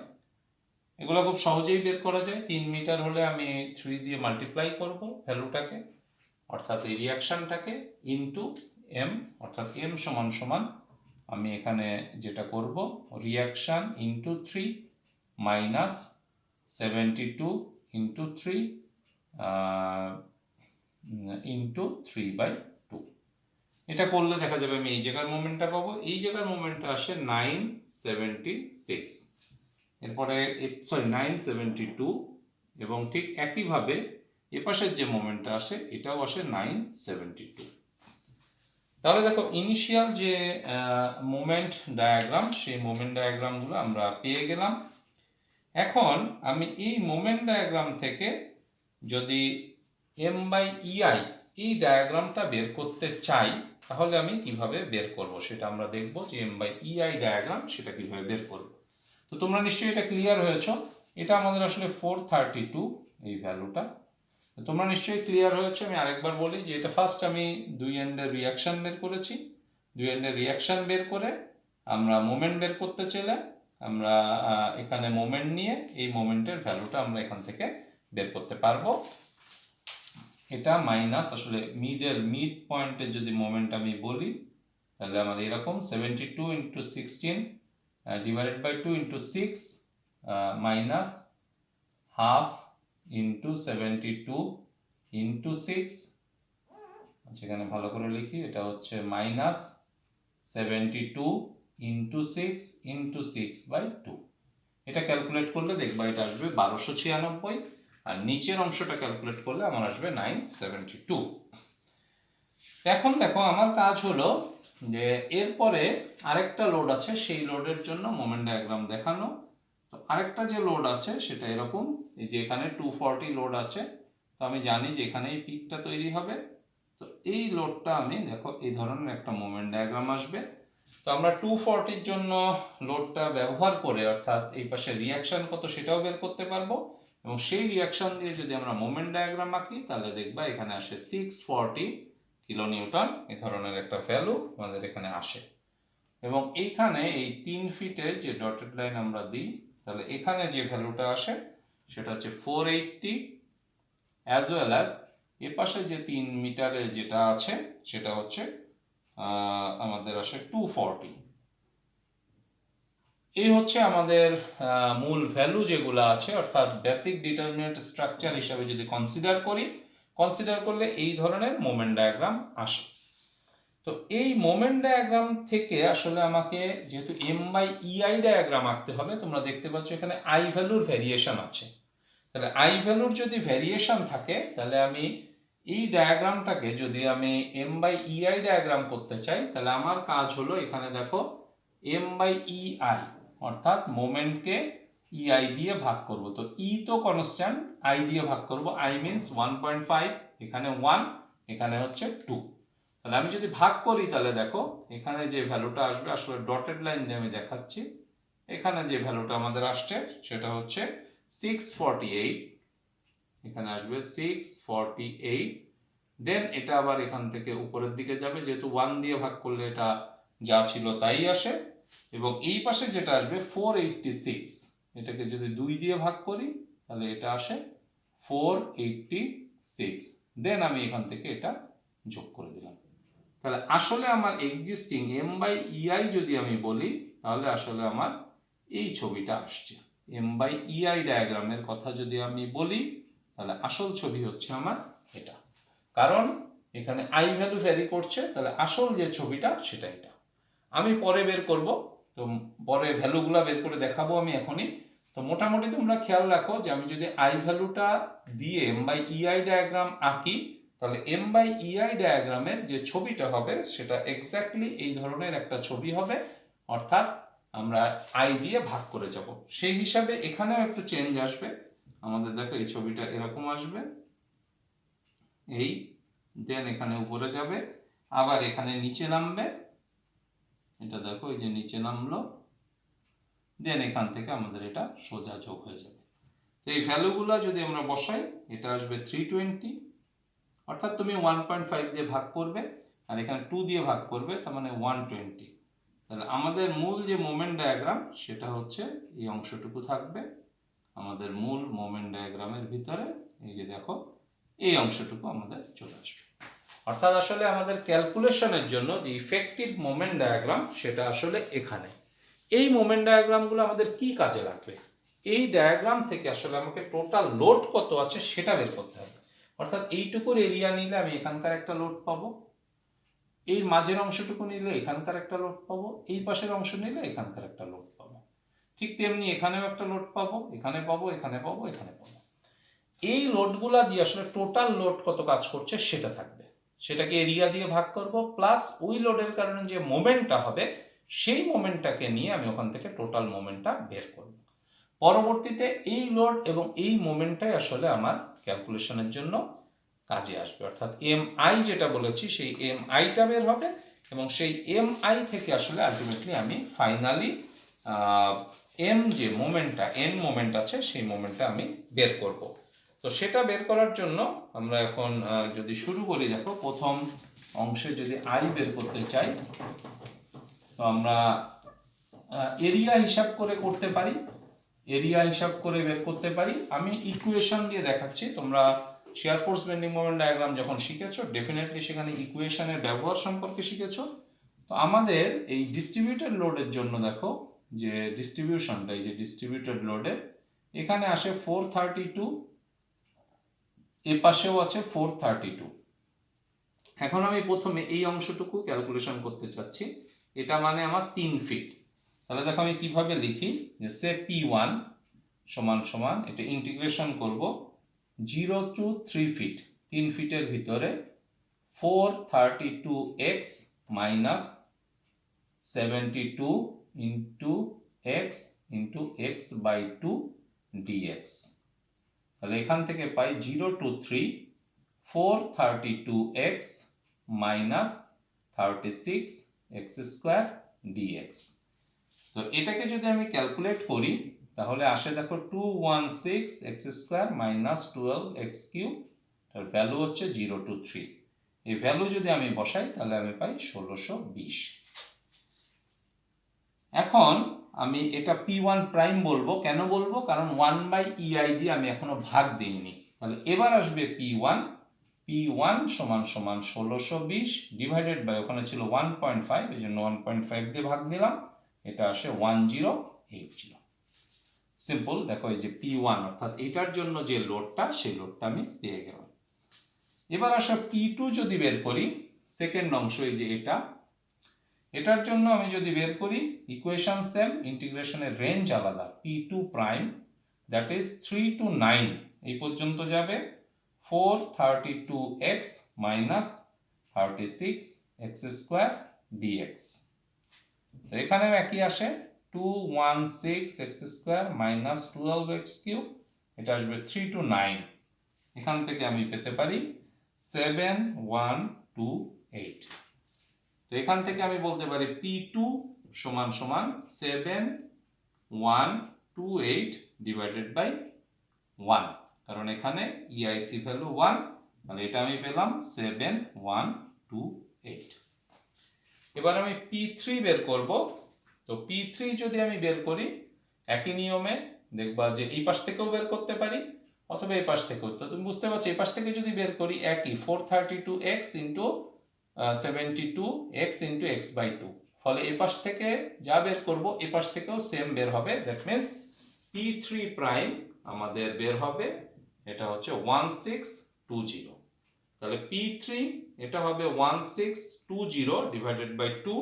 এগুলো খুব সহজেই বের করা যায়। 3 মিটার হলে আমি 3 দিয়ে মাল্টিপ্লাই করব ভ্যালুটাকে, অর্থাৎ এই রিয়াকশনটাকে, ইন্টু এম, অর্থাৎ এম সমান সমান আমি এখানে যেটা করব reaction into 3 minus 72 into 3 into 3/2। এটা করলে দেখা যাবে আমি এই জায়গার মোমেন্টটা পাবো, এই জায়গার মোমেন্টটা আসে 976, এরপরে 972, এবং ঠিক একইভাবে এপাশের যে মোমেন্টটা আসে এটাও আসে 972। তাহলে দেখো ইনিশিয়াল যে মোমেন্ট ডায়াগ্রাম, সেই মোমেন্ট ডায়াগ্রামগুলো আমরা পেয়ে গেলাম। এখন আমি এই মোমেন্ট ডায়াগ্রাম থেকে যদি M/EI এই ডায়াগ্রামটা বের করতে চাই, তাহলে আমি কিভাবে বের করব সেটা আমরা দেখব, যে M/EI ডায়াগ্রাম সেটা কিভাবে বের করব। তো তোমরা নিশ্চয়ই এটা ক্লিয়ার হয়েছো, এটা আমাদের আসলে 432 এই ভ্যালুটা। তোমরা নিশ্চয়ই ক্লিয়ার হয়েছে। আমি আরেকবার বলি যে এটা ফার্স্ট আমি দুই এন্ডের রিয়াকশন বের করেছি, দুই এন্ডের রিয়াকশন বের করে আমরা মোমেন্ট বের করতে চাইলে আমরা এখানে মোমেন্ট নিয়ে এই মোমেন্টের ভ্যালুটা আমরা এখান থেকে বের করতে পারবো। এটা মাইনাস আসলে মিড পয়েন্টের যদি মোমেন্ট আমি বলি তাহলে আমার এরকম 72 into 16 divided by 2 into 6 minus half into 72 into 6, সেখানে ভালো করে লিখি, এটা হচ্ছে মাইনাস 72 ইন্টু 6 ইন্টু 6/2। এটা ক্যালকুলেট করলে দেখবা এটা আসবে 1296, আর নিচের অংশটা ক্যালকুলেট করলে আমার আসবে 972। এখন দেখো আমার কাজ হলো যে এরপরে আরেকটা লোড আছে, সেই লোডের জন্য মোমেন্ট ডায়াগ্রাম দেখানো। তো আরেকটা যে লোড আছে সেটা এরকম, এই যে এখানে 240 লোড আছে, তো আমি জানি যে এখানে এই পিকটা তৈরি হবে। তো এই লোডটা আমি দেখো এই ধরনের একটা মোমেন্ট ডায়াগ্রাম আসবে। তো আমরা 240-র জন্য লোডটা ব্যবহার করে, অর্থাৎ এই পাশে রিয়াকশন কত সেটাও বের করতে পারবো, এবং সেই রিয়াকশন দিয়ে যদি আমরা মোমেন্ট ডায়াগ্রাম আঁকি তাহলে দেখবা এখানে আসে 640 কিলোনিউটন, এই ধরনের একটা ভ্যালু আমাদের এখানে আসে। এবং এইখানে এই 3 ফিটে যে ডটেড লাইন আমরা দিই, তাহলে এখানে যে ভ্যালুটা আসে সেটা হচ্ছে 480, অ্যাজ ওয়েল অ্যাজ এ পাশে যে 3 মিটারে যেটা আছে সেটা হচ্ছে আমাদের আসে 240। এই হচ্ছে আমাদের মূল ভ্যালু যেগুলো আছে, অর্থাৎ বেসিক ডিটারমিনেন্ট স্ট্রাকচার হিসাবে যদি কনসিডার করলে এই ধরনের মোমেন্ট ডায়াগ্রাম আসে। তো এই মোমেন্ট ডায়াগ্রাম থেকে আসলে আমাকে যেহেতু m/ei ডায়াগ্রাম আঁকতে হবে, তোমরা দেখতে পাচ্ছ এখানে আই ভ্যালুর ভ্যারিয়েশন আছে। তাহলে আই ভ্যালুর যদি ভ্যারিয়েশন থাকে, তাহলে আমি এই ডায়াগ্রামটাকে যদি আমি m/ei ডায়াগ্রাম করতে চাই, তাহলে আমার কাজ হলো এখানে দেখো m/ei অর্থাৎ মোমেন্টকে ei দিয়ে ভাগ করব। তো e তো কনস্ট্যান্ট, i দিয়ে ভাগ করব। i মিন্স 1.5, এখানে 1, এখানে হচ্ছে 2। তাহলে আমি যদি ভাগ করি তাহলে দেখো এখানে যে ভ্যালুটা আসবে, আসলে ডটেড লাইন দিয়ে আমি দেখাচ্ছি, এখানে যে ভ্যালুটা আমাদের আসছে সেটা হচ্ছে 648, এখানে আসবে 648। দেন এটা আবার এখান থেকে উপরের দিকে যাবে, যেহেতু 1 দিয়ে ভাগ করলে এটা যা ছিল তাই আসে, এবং এই পাশে যেটা আসবে 486, এটাকে যদি 2 দিয়ে ভাগ করি তাহলে এটা আসে 486। দেন আমি এখান থেকে এটা যোগ করে দিলাম। তাহলে আসলে আমার এক্সিস্টিং m/ei যদি আমি বলি, তাহলে আসলে আমার এই ছবিটা আসছে। m/ei ডায়াগ্রামের কথা যদি আমি বলি, তাহলে আসল ছবি হচ্ছে আমার এটা, কারণ এখানে আই ভ্যালু ভ্যারি করছে, তাহলে আসল যে ছবিটা সেটা এটা। আমি পরে বের করব, তো পরে ভ্যালুগুলো বের করে দেখাবো আমি এখনই। তো মোটামুটি তোমরা খেয়াল রাখো যে আমি যদি আই ভ্যালুটা দিয়ে m/ei ডায়াগ্রাম আঁকি, তাহলে m/ei ডায়াগ্রামের যে ছবিটা হবে সেটা এক্স্যাক্টলি এই ধরনের একটা ছবি হবে, অর্থাৎ আমরা আই দিয়ে ভাগ করে যাব। সেই হিসাবে এখানেও একটু চেঞ্জ আসবে। আমাদের দেখো এই ছবিটা এরকম আসবে, এই, দেন এখানে উপরে যাবে, আবার এখানে নিচে নামবে, এটা দেখো এই যে নিচে নামলো, দেন এখান থেকে আমাদের এটা সোজা যোগ হয়ে যাবে। তো এই ভ্যালুগুলো যদি আমরা বসাই, এটা আসবে 320, অর্থাৎ তুমি 1.5 দিয়ে ভাগ করবে আর এখানে 2 দিয়ে ভাগ করবে, তার মানে 120। তাহলে আমাদের মূল যে মোমেন্ট ডায়াগ্রাম সেটা হচ্ছে এই অংশটুকু থাকবে আমাদের মূল মোমেন্ট ডায়াগ্রামের ভিতরে। এই যে দেখো এই অংশটুকু আমাদের চলে আসবে। অর্থাৎ আসলে আমাদের ক্যালকুলেশনের জন্য যে ইফেক্টিভ মোমেন্ট ডায়াগ্রাম সেটা আসলে এখানে। এই মোমেন্ট ডায়াগ্রামগুলো আমাদের কি কাজে লাগবে? এই ডায়াগ্রাম থেকে আসলে আমাকে টোটাল লোড কত আছে সেটা বের করতে হবে। অর্থাৎ এইটুকুর এরিয়া নিলে আমি এখানকার একটা লোড পাবো, এই মাঝের অংশটুকু নিলে এখানকার একটা লোড পাবো, এই পাশের অংশ নিলে এখানকার একটা লোড পাবো। ঠিক তেমনি এখানেও একটা লোড পাবো, এখানে পাবো, এখানে পাবো, এখানে পাবো। এই লোডগুলা দিয়ে আসলে টোটাল লোড কত কাজ করছে সেটা থাকবে, সেটাকে এরিয়া দিয়ে ভাগ করব, প্লাস ওই লোডের কারণে যে মোমেন্টটা হবে সেই মোমেন্টটাকে নিয়ে আমি ওখান থেকে টোটাল মোমেন্টটা বের করব। পরবর্তীতে এই লোড এবং এই মোমেন্টটাই আসলে আমার ক্যালকুলেশনের জন্য কাজে আসবে। অর্থাৎ mi যেটা বলেছি সেই miটা বের হবে, এবং সেই mi থেকে আসলে আলটিমেটলি আমি ফাইনালি m যে মোমেন্টটা, n মোমেন্ট আছে সেই মোমেন্টটা আমি বের করব। তো সেটা বের করার জন্য আমরা এখন যদি শুরু করি, দেখো প্রথম অংশে যদি i বের করতে চাই, তো আমরা এরিয়া হিসাব করে করতে পারি, এরিয়া হিসাব করে বের করতে পারি। আমি ইকুয়েশন দিয়ে দেখাচ্ছি। তোমরা shear force bending moment diagram যখন শিখেছো, ডেফিনেটলি সেখানে ইকুয়েশনের ব্যবহার সম্পর্কে শিখেছো। তো আমাদের এই ডিস্ট্রিবিউটেড লোডের জন্য দেখো যে ডিস্ট্রিবিউশনটা, এই যে ডিস্ট্রিবিউটেড লোডে এখানে আসে 432, এ পাশেও আছে 432। এখন আমি প্রথমে এই অংশটুকু ক্যালকুলেশন করতে চাচ্ছি, এটা মানে আমার 3 ফিট। তাহলে দেখো আমি কিভাবে লিখি, যে সে P1 সমান সমান, এটা ইন্টিগ্রেশন করব 0 to 3 ফিট, 3 ফিটের ভিতরে 432x minus 72 into x by 2 dx। তাহলে এখান থেকে পাই 0 to 3 432x minus 36x square dx। তো এটাকে যদি আমি ক্যালকুলেট করি তাহলে আসে দেখো 216x square minus 12x cube, তার ভ্যালু হচ্ছে 0 to 3। এই ভ্যালু যদি আমি বসাই তাহলে আমি পাই 1620। এখন আমি এটা P1 প্রাইম বলবো, কেন বলবো? কারণ 1/ei দিয়ে আমি এখনো ভাগ দিইনি। তাহলে এবার আসবে P1 সমান সমান 1620 ডিভাইডেড বাই, ওখানে ছিল 1.5, এই জন্য 1.5 দিয়ে ভাগ দিলাম, এটা আসে 1080। সিম্পল। দেখো এই যে P1 অর্থাৎ এটার জন্য যে লোডটা, সেই লোডটা আমি পেয়ে গেলাম। এবার আসো P2 যদি বের করি, সেকেন্ড অংশ এই যে এটার জন্য আমি যদি বের করি ইকুয়েশন সেম, ইন্টিগ্রেশনের রেঞ্জ আলাদা। p2 prime that is 3 to 9 এই পর্যন্ত যাবে 432x minus 36x square dx। তো এখানেও একই আসে 216x square minus 12x cube, এটা আসবে 3 to 9। এখান থেকে আমি পেতে পারি 7128। তো এখান থেকে আমি বলতে পারি p2 সমান সমান 7128 ডিভাইডেড বাই 1, কারণ এখানে EIC ভ্যালু 1, তাহলে এটা আমি পেলাম 7128। এবার আমি p3 বের করব। তো p3 যদি আমি বের করি একই নিয়মে দেখবা যে এই পাশ থেকেও বের করতে পারি অথবা এই পাশ থেকেও। তো তুমি বুঝতে পারছো এই পাশ থেকে যদি বের করি একই 432x into 72x into x/2, ফলে এই পাশ থেকে যা বের করব এই পাশ থেকেও সেম বের হবে। দ্যাট মিনস p3 প্রাইম আমাদের বের হবে এটা হচ্ছে 1620। তাহলে p3 এটা হবে 1620 ডিভাইডেড বাই 2,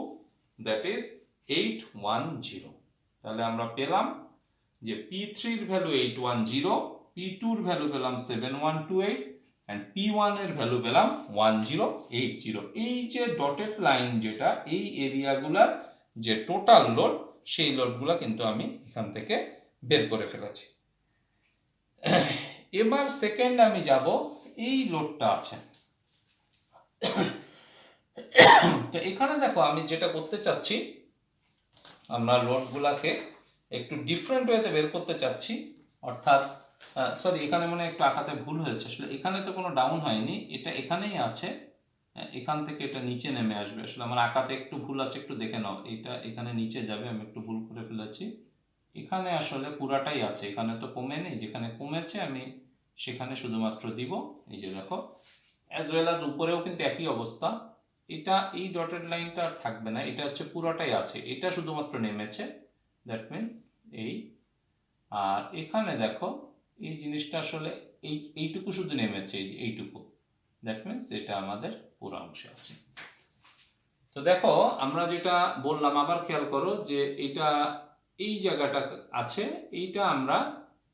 দ্যাট ইজ 810। তাহলে আমরা পেলাম যে p3 এর ভ্যালু 810, p2 এর ভ্যালু পেলাম 7128 এন্ড p1 এর ভ্যালু পেলাম 1080। এই যে ডটেড লাইন যেটা এই এরিয়াগুলার যে টোটাল লোড সেই লোডগুলো কিন্তু আমি এখান থেকে বের করে ফেলেছি। এবার সেকেন্ড আমি যাব এই লোডটা আছে। তো এখানে দেখো আমি যেটা করতে চাচ্ছি আমরা লোডগুলাকে একটু ডিফারেন্ট ওয়েতে বের করতে চাচ্ছি, অর্থাৎ সরি এখানে মনে একটু আঁকাতে ভুল হয়েছে। আসলে এখানে তো কোনো ডাউন হয়নি, এটা এখানেই আছে, এখান থেকে এটা নিচে নেমে আসবে। আসলে আমার আঁকাতে একটু ভুল আছে, একটু দেখে নাও। এটা এখানে নিচে যাবে, আমি একটু ভুল করে ফেলেছি। এখানে আসলে পুরাটাই আছে, এখানে তো কমে নেই, যেখানে কমেছে আমি সেখানে শুধুমাত্র দিব। এই যে দেখো অ্যাজ ওয়েল অ্যাজ উপরেও কিন্তু একই অবস্থা। এটা এই ডটেড লাইনটা আর থাকবে না, এটা হচ্ছে পুরোটাই আছে, এটা শুধুমাত্র নেমেছে। দ্যাট মিন্স এই, আর এখানে দেখো এই জিনিসটা আসলে এইটুকু শুধু নেমেছে, এই যে এইটুকু। দ্যাট মিন্স এটা আমাদের পুরো অংশে আছে। তো দেখো আমরা যেটা বললাম আবার খেয়াল করো যে এটা এই জায়গাটা আছে, এইটা আমরা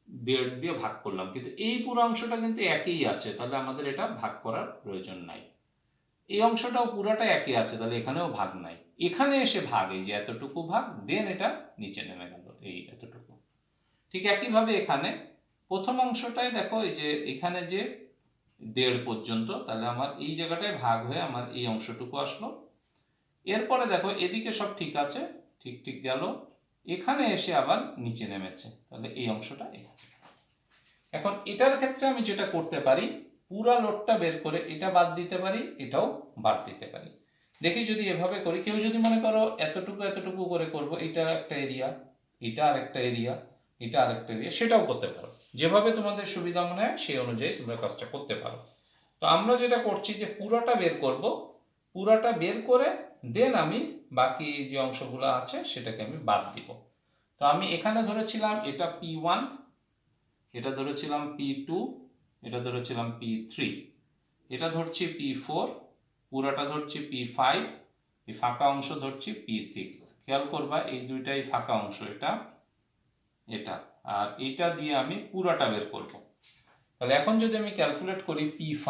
1.5 দিয়ে ভাগ করলাম, কিন্তু এই পুরো অংশটা কিন্তু একই আছে, তাহলে আমাদের এটা ভাগ করার প্রয়োজন নাই। এই অংশটাও পুরোটা একই আছে, তাহলে এখানেও ভাগ নাই। এখানে এসে ভাগ, এই যে এতটুকু ভাগ, দেন এটা নিচে নেমে গেল এই এতটুকু। ঠিক একইভাবে এখানে প্রথম অংশটায় দেখো এই যে এখানে যে 1.5 পর্যন্ত, তাহলে আমার এই জায়গাটায় ভাগ হয়ে আমার এই অংশটুকু আসলো। এরপরে দেখো এদিকে সব ঠিক আছে, ঠিক ঠিক গেল, এখানে এসে আবার নিচে নেমেছে, তাহলে এই অংশটা এখানে। এখন এটার ক্ষেত্রে আমি যেটা করতে পারি পুরা লোডটা বের করে এটা বাদ দিতে পারি, এটাও বাদ দিতে পারি। দেখি যদি এভাবে করি, কেউ যদি মনে করো এতটুকু এতটুকু করে করব, এটা একটা এরিয়া, এটা আরেকটা এরিয়া, এটা আরেকটা এরিয়া, সেটাও করতে পারো। যেভাবে তোমাদের সুবিধা মনে হয় সেই অনুযায়ী তোমরা কাজটা করতে পারো। তো আমরা যেটা করছি যে পুরাটা বের করব, পুরাটা বের করে দেন আমি বাকি যে অংশগুলো আছে সেটাকে আমি বাদ দিব। তো আমি এখানে ধরেছিলাম এটা p1, এটা ধরেছিলাম p2, এটা ধরেছিলাম p3, এটা ধরছি p4, পুরাটা ধরছি p5, এই ফাঁকা অংশ ধরছি p6। খেয়াল করবা এই দুইটাই ফাঁকা অংশ, এটা এটা, আর এটা দিয়ে আমি পুরাটা বের করব। তাহলে এখন যদি আমি ক্যালকুলেট করি p5,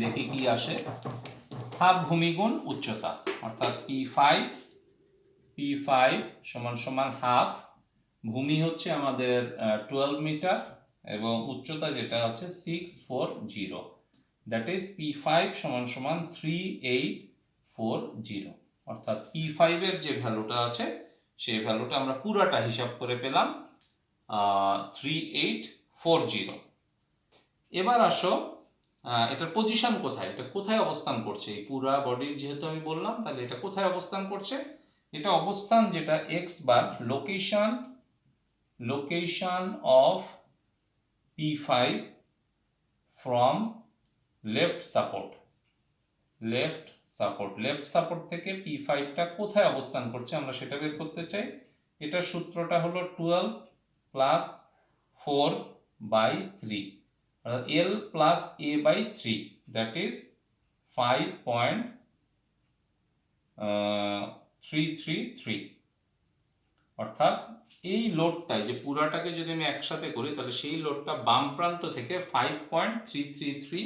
দেখি কি আসে। হাফ ভূমি গুণ উচ্চতা, অর্থাৎ p5 সমান সমান হাফ, ভূমি হচ্ছে আমাদের 12 মিটার এবং উচ্চতা যেটা হচ্ছে 640, দ্যাট ইজ p5 সমান সমান 3840, অর্থাৎ p5 এর যে ভ্যালুটা আছে সেই ভ্যালুটা আমরা পুরাটা হিসাব করে পেলাম 3840। এবার আসো এটার পজিশন কোথায়, এটা কোথায় অবস্থান করছে, এই পুরা বডির যেহেতু আমি বললাম, তাহলে এটা কোথায় অবস্থান করছে। এটা অবস্থান যেটা x bar, location of p5 from left support থেকে p5টা কোথায় অবস্থান করছে আমরা সেটা বের করতে চাই। এটার সূত্রটা হলো 12 plus 4/3, L plus A/3, that is 5.333, অর্থাৎ এই লোডটাই যে পুরাটাকে যদি আমি একসাথে করি তাহলে সেই লোডটা বাম প্রান্ত থেকে 5.333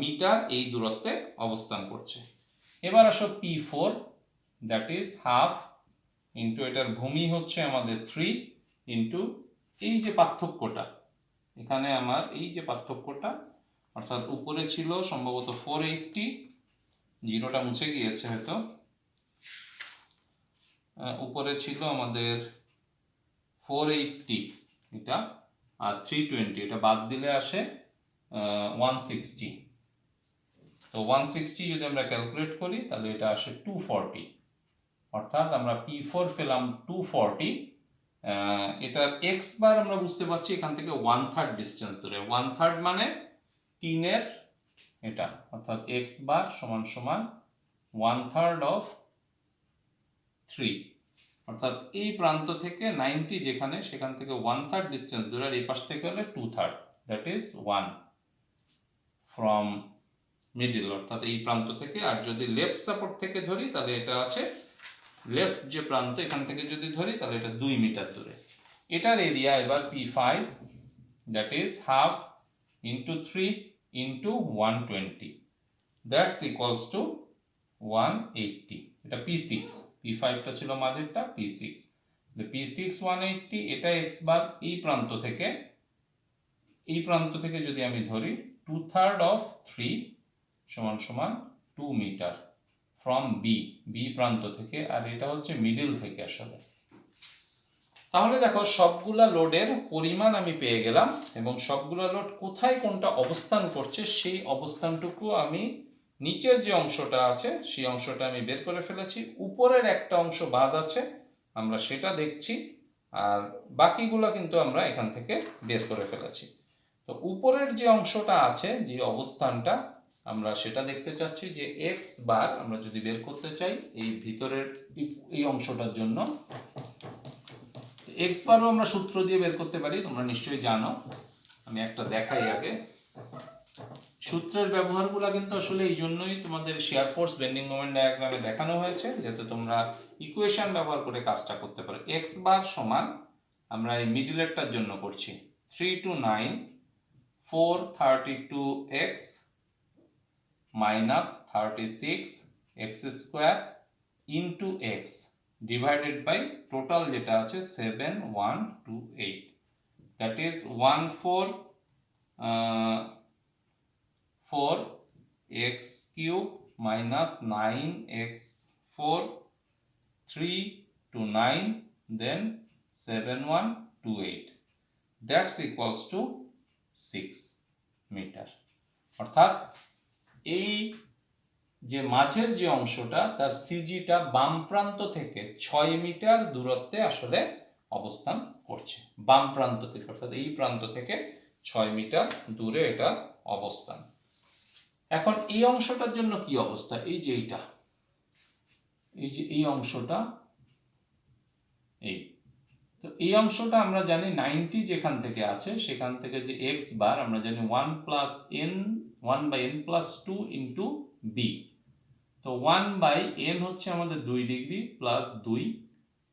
মিটার এই দূরত্বে অবস্থান করছে। এবার আসো P4, that is half into এটার ভূমি হচ্ছে আমাদের 3 ইন্টু এই যে পার্থক্যটা, এখানে আমার এই যে পার্থক্যটা, অর্থাৎ উপরে ছিল সম্ভবত 480, জিরোটা মুছে গিয়েছে হয়তো, উপরে ছিল আমাদের 480 এটা, আর 320 এটা বাদ দিলে আসে 160। তো 160 যদি আমরা ক্যালকুলেট করি তাহলে এটা আসে 240, অর্থাৎ আমরা P4 পেলাম 240। এটার এক্স বার আমরা বুঝতে পারছি এখান থেকে 1/3 ডিস্টেন্স ধরে, 1/3 মানে 3-এর এটা, অর্থাৎ এক্স বার সমান সমান 1/3 অফ 3, অর্থাৎ এই প্রান্ত থেকে 90 যেখানে, সেখান থেকে 1/3 ডিস্টেন্স ধরে, আর এই পাশ থেকে হলে 2/3, দ্যাট ইজ 1 ফ্রম মিডল, অর্থাৎ এই প্রান্ত থেকে। আর যদি লেফট সাপোর্ট থেকে ধরি তাহলে এটা আছে লেফট যে প্রান্ত, এখান থেকে যদি ধরি তাহলে এটা 2 মিটার দূরে। এটার এরিয়া এবার P5, that is half into 3 into 120, that's equals to 180। এটা P6, P5টা ছিল মাঝেরটা, P6, P6 180, এটা এক্স বার। এই প্রান্ত থেকে যদি আমি ধরি 2/3 অফ 3 সমান সমান 2 মিটার ফ্রম বি প্রান্ত থেকে, আর এটা হচ্ছে মিডল থেকে আসলে। তাহলে দেখো সবগুলা লোডের পরিমাণ আমি পেয়ে গেলাম, এবং সবগুলা লোড কোথায় কোনটা অবস্থান করছে সেই অবস্থানটুকু আমি নিচের যে অংশটা আছে সেই অংশটা আমি বের করে ফেলেছি। উপরের একটা অংশ বাদ আছে, আমরা সেটা দেখছি, আর বাকিগুলো কিন্তু আমরা এখান থেকে বের করে ফেলেছি। তো উপরের যে অংশটা আছে, যে অবস্থানটা, আমরা সেটা দেখতে চাচ্ছি যে এক্স বার আমরা যদি বের করতে চাই এই ভিতরের এই অংশটার জন্য, এক্স বারও আমরা সূত্র দিয়ে বের করতে পারি, তোমরা নিশ্চয়ই জানো। আমি একটা দেখাই আগে। সূত্রের ব্যবহারগুলো কিন্তু আসলে এই জন্যই তোমাদের শেয়ার ফোর্স বেন্ডিং মোমেন্ট ডায়াগ্রামে দেখানো হয়েছে, যাতে তোমরা ইকুয়েশন ব্যবহার করে কাজটা করতে পারো। এক্স বার সমান, আমরা এই মিডলেরটার জন্য করছি, 3 to 9 432x minus 36x square into x divided by total যেটা আছে 7128, that is 144x cube minus 9x4 3 to 9 then 7128, that's equals to 6 metre. অর্থাৎ এই যে মাঝের যে অংশটা, তার সিজিটা বাম প্রান্ত থেকে 6 মিটার দূরত্বে আসলে অবস্থান করছে, বাম প্রান্ত থেকে, অর্থাৎ এই প্রান্ত থেকে 6 মিটার দূরে এটা অবস্থান। এখন এই অংশটার জন্য কি অবস্থা, এই যে এইটা, এই যে এই অংশটা, এই, তো এই অংশটা আমরা জানি 90 যেখান থেকে আছে সেখান থেকে যে এক্স বার আমরা জানি 1/n+2 ইন্টু বি। তো 1/n হচ্ছে আমাদের 2 ডিগ্রি প্লাস 2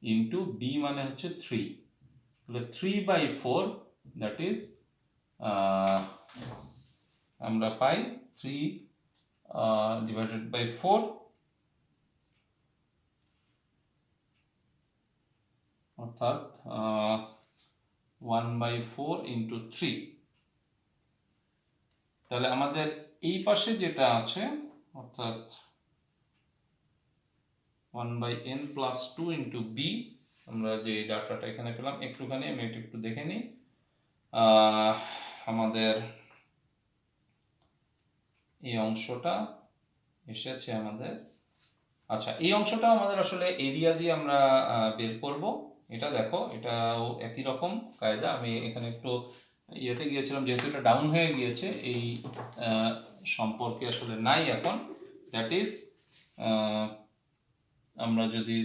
ইন্টু বি মানে হচ্ছে 3, তাহলে 3/4, দ্যাট ইজ আমরা পাই 3 ডিভাইডেড বাই 4, অর্থাৎ 1/4 ইন্টু 3। তাহলে আমাদের এই পাশে যেটা আছে, অর্থাৎ 1/n+2 ইন্টু বি, আমরা যে ডাটাটা এখানে পেলাম, একটুখানি আমি এটা একটু দেখে নিই। আমাদের এই অংশটা এসেছে আমাদের, আচ্ছা এই অংশটা আমাদের আসলে এরিয়া দিয়ে আমরা বের করব। এটা দেখো, এটাও একই রকম কায়দা। আমি এখানে একটু ইয়েতে গিয়েছিলাম, যেহেতু এটা ডাউন হয়ে গিয়েছে, এই সম্পর্কে আসলে নাই এখন। দ্যাট ইজ আমরা যদি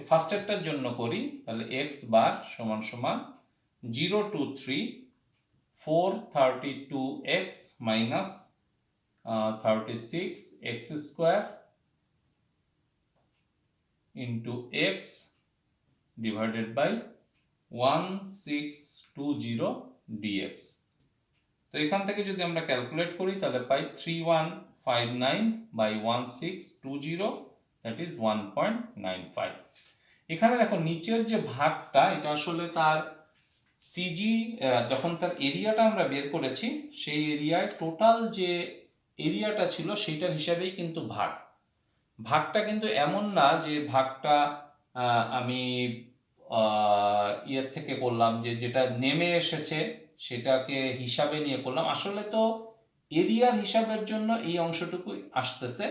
ফার্স্টেরটার জন্য করি তাহলে এক্স বার সমান সমান 0 to 3 432x minus 36 x square into x divided by 1620 dx। তো এখান থেকে যদি আমরা ক্যালকুলেট করি তাহলে পাই 3159 by 1620, দ্যাট ইজ 1.95। এখানে দেখো নিচের যে ভাগটা এটা আসলে তার সিজি, যখন তার এরিয়াটা আমরা বের করেছি সেই এরিয়ায় টোটাল যে এরিয়াটা ছিল সেটার হিসাবেই কিন্তু ভাগটা কিন্তু এমন না যে ভাগটা আমি ইয়ের থেকে করলাম, যে যেটা নেমে এসেছে সেটাকে হিসাবে নিয়ে করলাম। আসলে তো এরিয়ার হিসাবের জন্য এই অংশটুকু আসতেছে,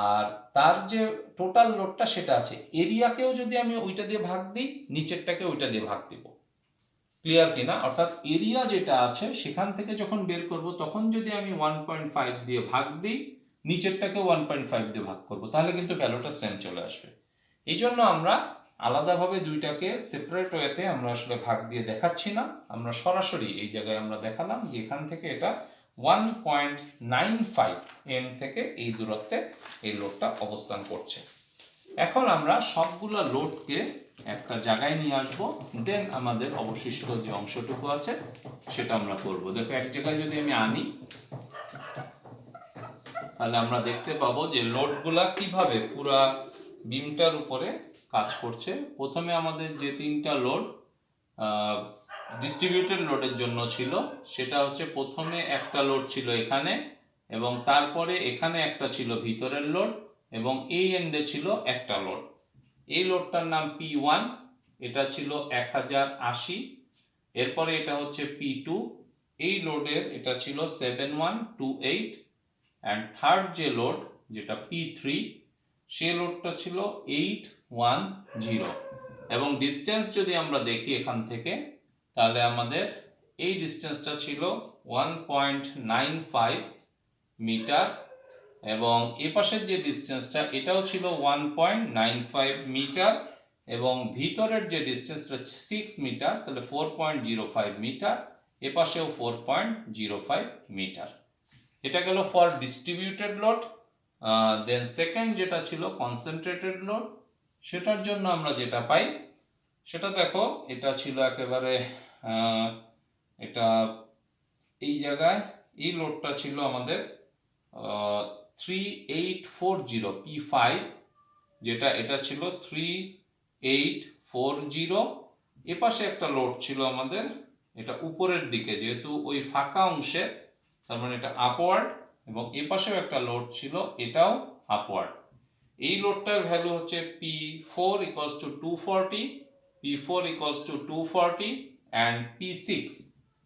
আর তার যে টোটাল লোডটা সেটা আছে। এরিয়াকেও যদি আমি ওইটা দিয়ে ভাগ দিই, নিচেরটাকে ওইটা দিয়ে ভাগ দিব। ক্লিয়ার কিনা? অর্থাৎ এরিয়া যেটা আছে সেখান থেকে যখন বের করব তখন যদি আমি 1.5 দিয়ে ভাগ দিই, নিচেরটাকে 1.5 দিয়ে ভাগ করব, তাহলে কিন্তু ভ্যালুটা সেম চলে আসবে। এই জন্য আমরা আলাদাভাবে দুইটাকে সেপারেট ওয়েতে আমরা আসলে ভাগ দিয়ে দেখাচ্ছি না, আমরা সরাসরি এই জায়গায় আমরা দেখালাম যে এখান থেকে এটা 1.95 m থেকে এই দূরত্বে এই লোডটা অবস্থান করছে। এখন আমরা সবগুলো লোডকে একটা জায়গায় নিয়ে আসবো, দেন আমাদের অবশিষ্ট যে অংশটুকু আছে সেটা আমরা করব। দেখো এক জায়গায় যদি আমি আনি তাহলে আমরা দেখতে পাবো যে লোডগুলা কিভাবে পুরা বিমটার উপরে কাজ করছে। প্রথমে আমাদের যে তিনটা লোড ডিস্ট্রিবিউটেড লোডের জন্য ছিল, সেটা হচ্ছে প্রথমে একটা লোড ছিল এখানে, এবং তারপরে এখানে একটা ছিল ভিতরের লোড, এবং এই এন্ডে ছিল একটা লোড। এই লোডটার নাম P1, এটা ছিল 1080। এরপরে এটা হচ্ছে P2, এই লোডের এটা ছিল 7128, অ্যান্ড থার্ড যে লোড যেটা P3, সে লোডটা ছিল 810। এবং ডিস্টেন্স যদি আমরা দেখি এখান থেকে, তাহলে আমাদের এই ডিস্টেন্সটা ছিল 1.95 মিটার, এবং এ পাশের যে ডিস্টেন্সটা এটাও ছিল 1.95 মিটার, এবং ভিতরের যে ডিস্টেন্সটা 6 মিটার, তাহলে 4.05 মিটার, এ পাশেও 4.05 মিটার। এটা গেল for distributed load. Then second যেটা ছিল কনসেন্ট্রেটেড লোড, সেটার জন্য আমরা যেটা পাই সেটা দেখো, এটা ছিল একেবারে এটা এই জায়গায় এই লোডটা ছিল আমাদের 3840 P5, যেটা এটা ছিল 3840। এপাশে একটা লোড ছিল আমাদের, এটা উপরের দিকে, যেহেতু ওই ফাঁকা অংশে তার মানে এটা আপওয়ার্ড, এবং এপাশেও একটা লোড ছিল, এটাও আপওয়ার্ড। এই লোডটার ভ্যালু হচ্ছে P4 equals to 240, P4 equals to 240, and P6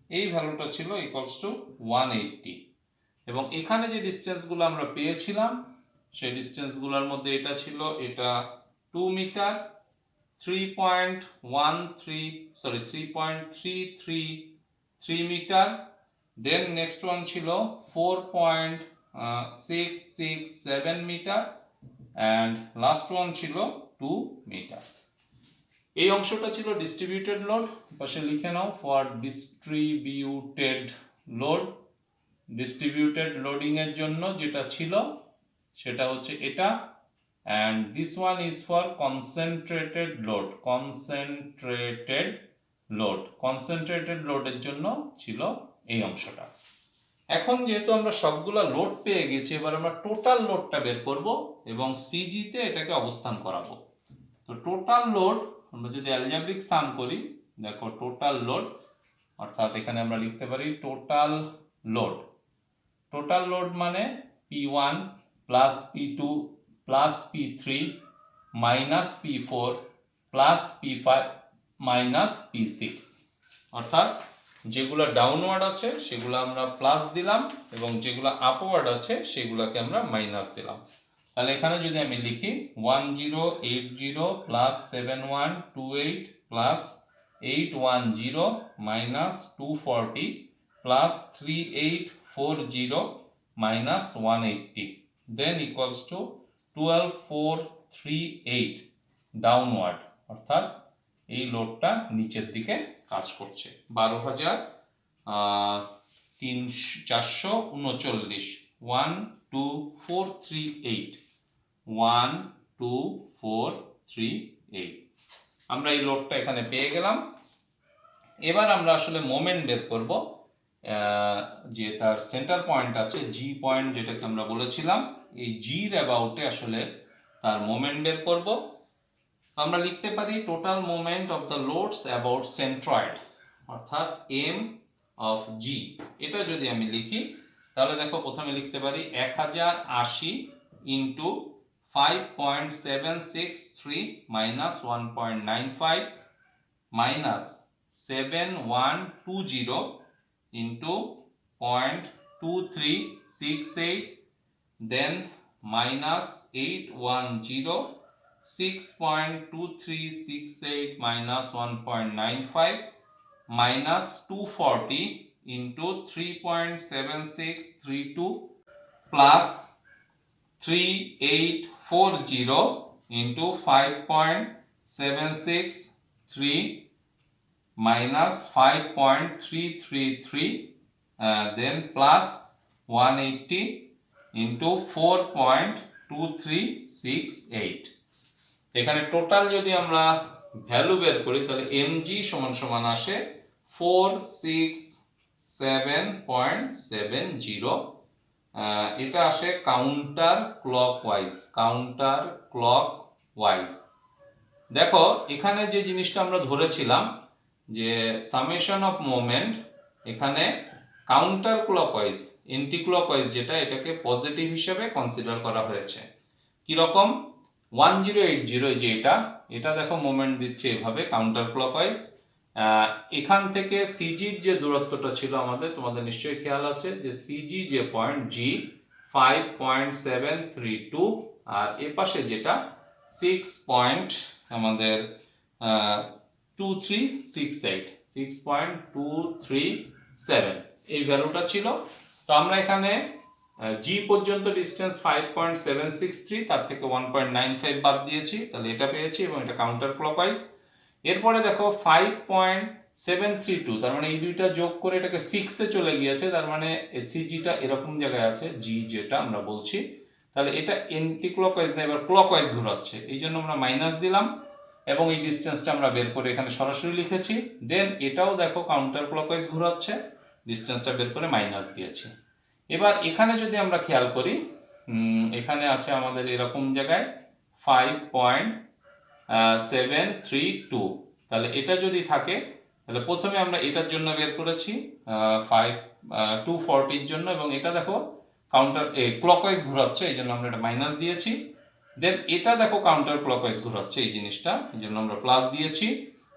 এই ভ্যালুটা ছিল equals to 180। এবং এখানে যে ডিস্টেন্সগুলো আমরা পেয়েছিলাম সেই ডিস্টেন্সগুলোর মধ্যে এটা ছিল, এটা 2 metre, 3.33 metre, then next one ছিল 4.667 মিটার, অ্যান্ড লাস্ট ওয়ান ছিল 2 মিটার। এই অংশটা ছিল ডিস্ট্রিবিউটেড লোড। পাশে লিখে নাও for distributed load. Distributed loading এর জন্য যেটা ছিল সেটা হচ্ছে এটা, and this one is for concentrated load. Concentrated লোডের জন্য ছিল এই অংশটা। এখন যেহেতু আমরা সবগুলা লোড পেয়ে গেছি, এবার আমরা টোটাল লোডটা বের করব এবং সিজিতে এটাকে অবস্থান করাবো। তো টোটাল লোড আমরা যদি অ্যালজেব্রিক সাম করি, দেখো টোটাল লোড, অর্থাৎ এখানে আমরা লিখতে পারি টোটাল লোড মানে P1 plus P2 plus P3 minus P4 plus P5 minus P6। অর্থাৎ যেগুলো ডাউনওয়ার্ড আছে সেগুলো আমরা প্লাস দিলাম, এবং যেগুলো আপওয়ার্ড আছে সেগুলোকে আমরা মাইনাস দিলাম। তাহলে এখানে যদি আমি লিখি 1080 plus 7128 plus 810 minus 240 plus 3840 minus 180, then equals to 12438 downward, অর্থাৎ এই লোডটা নিচের দিকে কাজ করছে 12,439 1 2 4 3 8 1 2 4 3 8 আমরা এই লোডটা এখানে পেয়ে গেলাম। এবার আমরা আসলে মোমেন্ট বের করব, যে তার সেন্টার পয়েন্ট আছে জি পয়েন্ট, যেটাকে আমরা বলেছিলাম এই জির অ্যাবাউটে আসলে তার মোমেন্ট বের করব। আমরা লিখতে পারি total moment of the loads about centroid, অর্থাৎ এম অফ জি। এটা যদি আমি লিখি তাহলে দেখো প্রথমে লিখতে পারি 1080 into 5.763 minus 1.95 minus 7120 into 0.2368, then minus 810, 6.2368 minus 1.95 minus 240 into 3.7632 plus 3840 into 5.763 minus 5.333, then plus 180 into 4.2368। এখানে টোটাল যদি আমরা ভ্যালু বের করি তাহলে mg সমান সমান আসে 467.70। এটা আসে কাউন্টার ক্লকওয়াইজ। দেখো এখানে যে জিনিসটা আমরা ধরেছিলাম যে সামেশন অফ মোমেন্ট, এখানে কাউন্টার ক্লকওয়াইজ এন্টি ক্লকওয়াইজ যেটা, এটাকে পজিটিভ হিসেবে কনসিডার করা হয়েছে। কিরকম 1080 যে এটা দেখো মোমেন্ট দিচ্ছে এভাবে কাউন্টার ক্লকওয়াইজ। এখান থেকে সিজির যে দূরত্বটা ছিল আমাদের, তোমাদের নিশ্চয়ই খেয়াল আছে যে সিজি যে পয়েন্ট জি 5.732, আর এ পাশে যেটা 6.2367 এই ভ্যালুটা ছিল। তো আমরা এখানে জি পর্যন্ত ডিস্টেন্স 5.763, তার থেকে 1.95 বাদ দিয়েছি, তাহলে এটা পেয়েছি এবং এটা কাউন্টার ক্লকওয়াইজ। এরপরে দেখো 5.732, তার মানে এই দুইটা যোগ করে এটাকে 6 এ চলে গিয়েছে, তার মানে সিজিটা এরকম জায়গায় আছে জি যেটা আমরা বলছি, তাহলে এটা এন্টি ক্লকওয়াইজ না, এবার ক্লকওয়াইজ ঘোরাচ্ছে, এই জন্য আমরা মাইনাস দিলাম এবং এই ডিস্টেন্সটা আমরা বের করে এখানে সরাসরি লিখেছি। দেন এটাও দেখো কাউন্টার ক্লকওয়াইজ ঘোরাচ্ছে, ডিস্টেন্সটা বের করে মাইনাস দিয়েছি। এবার এখানে যদি আমরা খেয়াল করি, এখানে আছে আমাদের এরকম জায়গায় 5.732, তাহলে এটা যদি থাকে তাহলে প্রথমে আমরা এটার জন্য বের করেছি 240 জন্য, এবং এটা দেখো কাউন্টার ক্লকওয়াইজ ঘোরাচ্ছে, এই জন্য আমরা এটা মাইনাস দিয়েছি। দেন এটা দেখো কাউন্টার ক্লকওয়াইজ ঘোরাচ্ছে এই জিনিসটা, এই জন্য আমরা প্লাস দিয়েছি।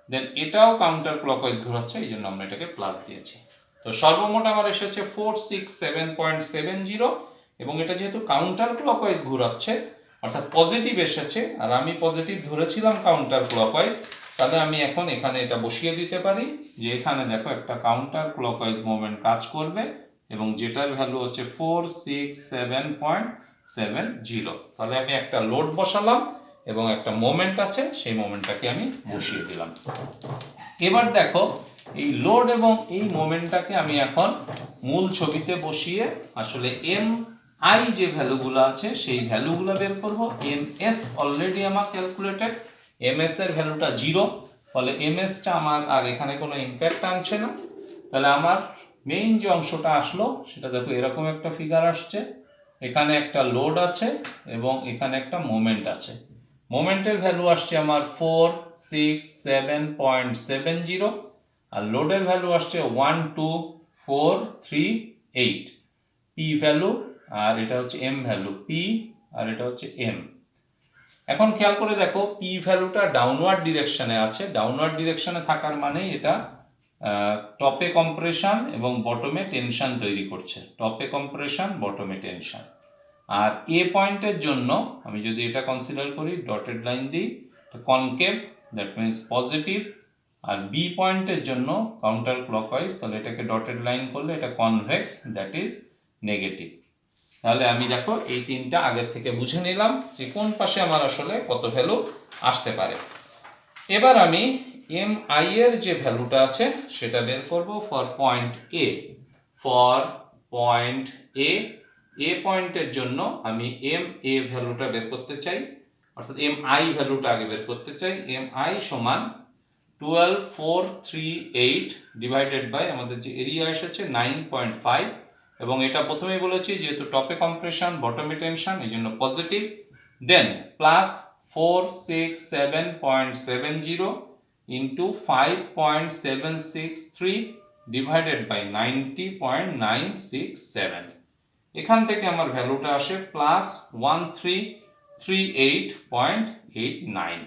দেন এটাও কাউন্টার ক্লকওয়াইজ ঘোরাচ্ছে, এই জন্য আমরা এটাকে প্লাস দিয়েছি। তো সর্বমোট আমার এসেছে 467.70, এবং এটা যেহেতু কাউন্টার ক্লকওয়াইজ ঘোরাচ্ছে অর্থাৎ পজিটিভ এসেছে, আর আমি পজিটিভ ধরেছিলাম কাউন্টার ক্লকওয়াইজ, তাহলে আমি এখন এখানে এটা বসিয়ে দিতে পারি যে এখানে দেখো একটা কাউন্টার ক্লকওয়াইজ মোমেন্ট কাজ করবে এবং যেটার ভ্যালু হচ্ছে 467.70। তাহলে আমি একটা লোড বসালাম এবং একটা মোমেন্ট আছে, সেই মোমেন্টটাকে আমি বসিয়ে দিলাম। এবার দেখো এই লোড এবং এই মোমেন্টটাকে আমি এখন মূল ছবিতে বসিয়ে আসলে এম আই যে ভ্যালুগুলো আছে সেই ভ্যালুগুলো বের করব। এম এস অলরেডি আমার ক্যালকুলেটেড, এম এস এর ভ্যালুটা 0, ফলে এম এসটা আমার আর এখানে কোনো ইম্প্যাক্ট আনছে না। তাহলে আমার মেইন যে অংশটা আসলো সেটা দেখো এরকম একটা ফিগার আসছে, এখানে একটা লোড আছে এবং এখানে একটা মোমেন্ট আছে। মোমেন্টের ভ্যালু আসছে আমার 467.70, আর লোডের ভ্যালু আসছে 12438 পি ভ্যালু, আর এটা হচ্ছে এম ভ্যালু পি, আর এটা হচ্ছে এম। এখন খেয়াল করে দেখো পি ভ্যালুটা ডাউনওয়ার্ড ডিরেকশনে আছে, ডাউনওয়ার্ড ডিরেকশনে থাকার মানে এটা টপে কম্প্রেশন এবং বটমে টেনশন তৈরি করছে, টপে কম্প্রেশন বটমে টেনশন। আর এ পয়েন্টের জন্য আমি যদি এটা কনসিডার করি, ডটেড লাইন দিই, কনকেভ, দ্যাট মিনস পজিটিভ, আর বি পয়েন্টের জন্য কাউন্টার ক্লকওয়াইজ, তাহলে এটাকে ডটেড লাইন করলে এটা কনভেক্স, দ্যাট ইজ নেগেটিভ। তাহলে আমি দেখো এই তিনটা আগের থেকে বুঝে নিলাম যে কোন পাশে আমার আসলে কত ভ্যালু আসতে পারে। এবার আমি এম আই এর যে ভ্যালুটা আছে সেটা বের করব for point A. For point A A পয়েন্টের জন্য আমি এম এ ভ্যালুটা বের করতে চাই, অর্থাৎ এম আই ভ্যালুটা আগে বের করতে চাই। এম আই সমান 12438 ডিভাইডেড বাই আমাদের যে এরিয়া এসেছে 9.5, এবং এটা প্রথমেই বলেছি যেহেতু টপে কম্প্রেশন বটমে টেনশন এই জন্য positive, then plus 467.70 into 5.763 divided by 90.967। এখান থেকে আমার ভ্যালুটা আসে প্লাস 1338.89।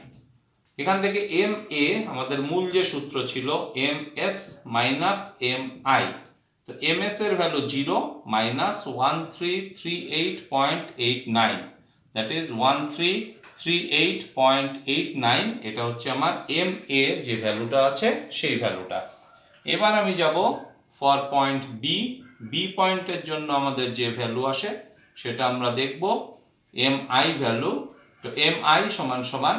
এখান থেকে এম এ আমাদের মূল যে সূত্র ছিল M S minus M I, তো এম এস এর ভ্যালু 0 মাইনাস 1338.89, দ্যাট ইজ 1338.89। এটা হচ্ছে আমার এম এ যে ভ্যালুটা আছে সেই ভ্যালুটা। এবার আমি যাব ফর পয়েন্ট বি। বি পয়েন্টের জন্য আমাদের যে ভ্যালু আসে সেটা আমরা দেখব এম আই ভ্যালু। তো এম আই সমান সমান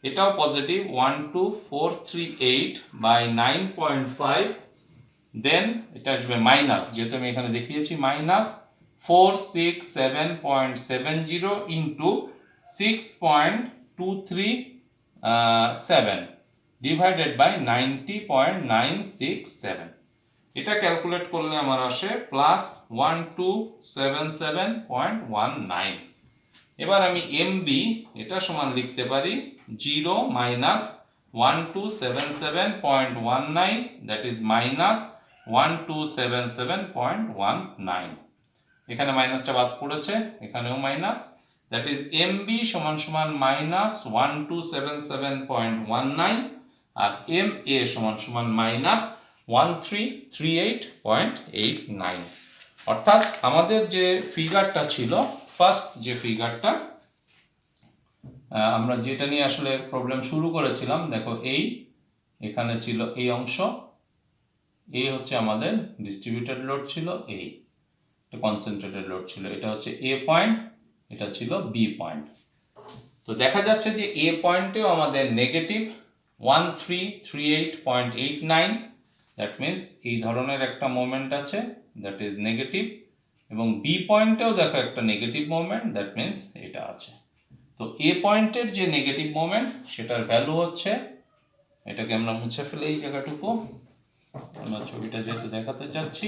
এটাও পজিটিভ 12438 বাই 9.5, দেন এটা আসবে মাইনাস, যেহেতু আমি এখানে দেখিয়েছি মাইনাস 467.70 ইন্টু 6.237 ডিভাইডেড বাই 90.967। এটা ক্যালকুলেট করলে আমার আসে প্লাস 1277.19। এবার আমি এম বি এটা সমান লিখতে পারি 0 মাইনাস 1277.19, দ্যাট ইজ মাইনাস 1277.19। এখানে মাইনাসটা বাদ পড়েছে, এখানেও minus, that is M B সমান সমান মাইনাস 1277.19 আর এম এ সমান সমান মাইনাস 1338.89। অর্থাৎ আমাদের যে ফিগারটা ছিল ফার্স্ট, যে ফিগারটা আমরা যেটা নিয়ে আসলে প্রবলেম শুরু করেছিলাম, দেখো এই এখানে ছিল এই অংশ, এই হচ্ছে আমাদের ডিস্ট্রিবিউটেড লোড ছিল, এই কনসেন্ট্রেটেড লোড ছিল, এটা হচ্ছে এ পয়েন্ট, এটা ছিল বি পয়েন্ট। তো দেখা যাচ্ছে যে এ পয়েন্টেও আমাদের নেগেটিভ 1338.89, দ্যাট মিনস এই ধরনের একটা মোমেন্ট আছে, দ্যাট ইজ নেগেটিভ, এবং বি পয়েন্টেও দেখো একটা নেগেটিভ মোমেন্ট, দ্যাট মিনস এটা আছে। তো এ পয়েন্টের যে নেগেটিভ মোমেন্ট সেটার ভ্যালু হচ্ছে, এটাকে আমরা মুছে ফেলে এই জায়গাটুকু, আমরা ছবিটা যেহেতু দেখাতে চাচ্ছি,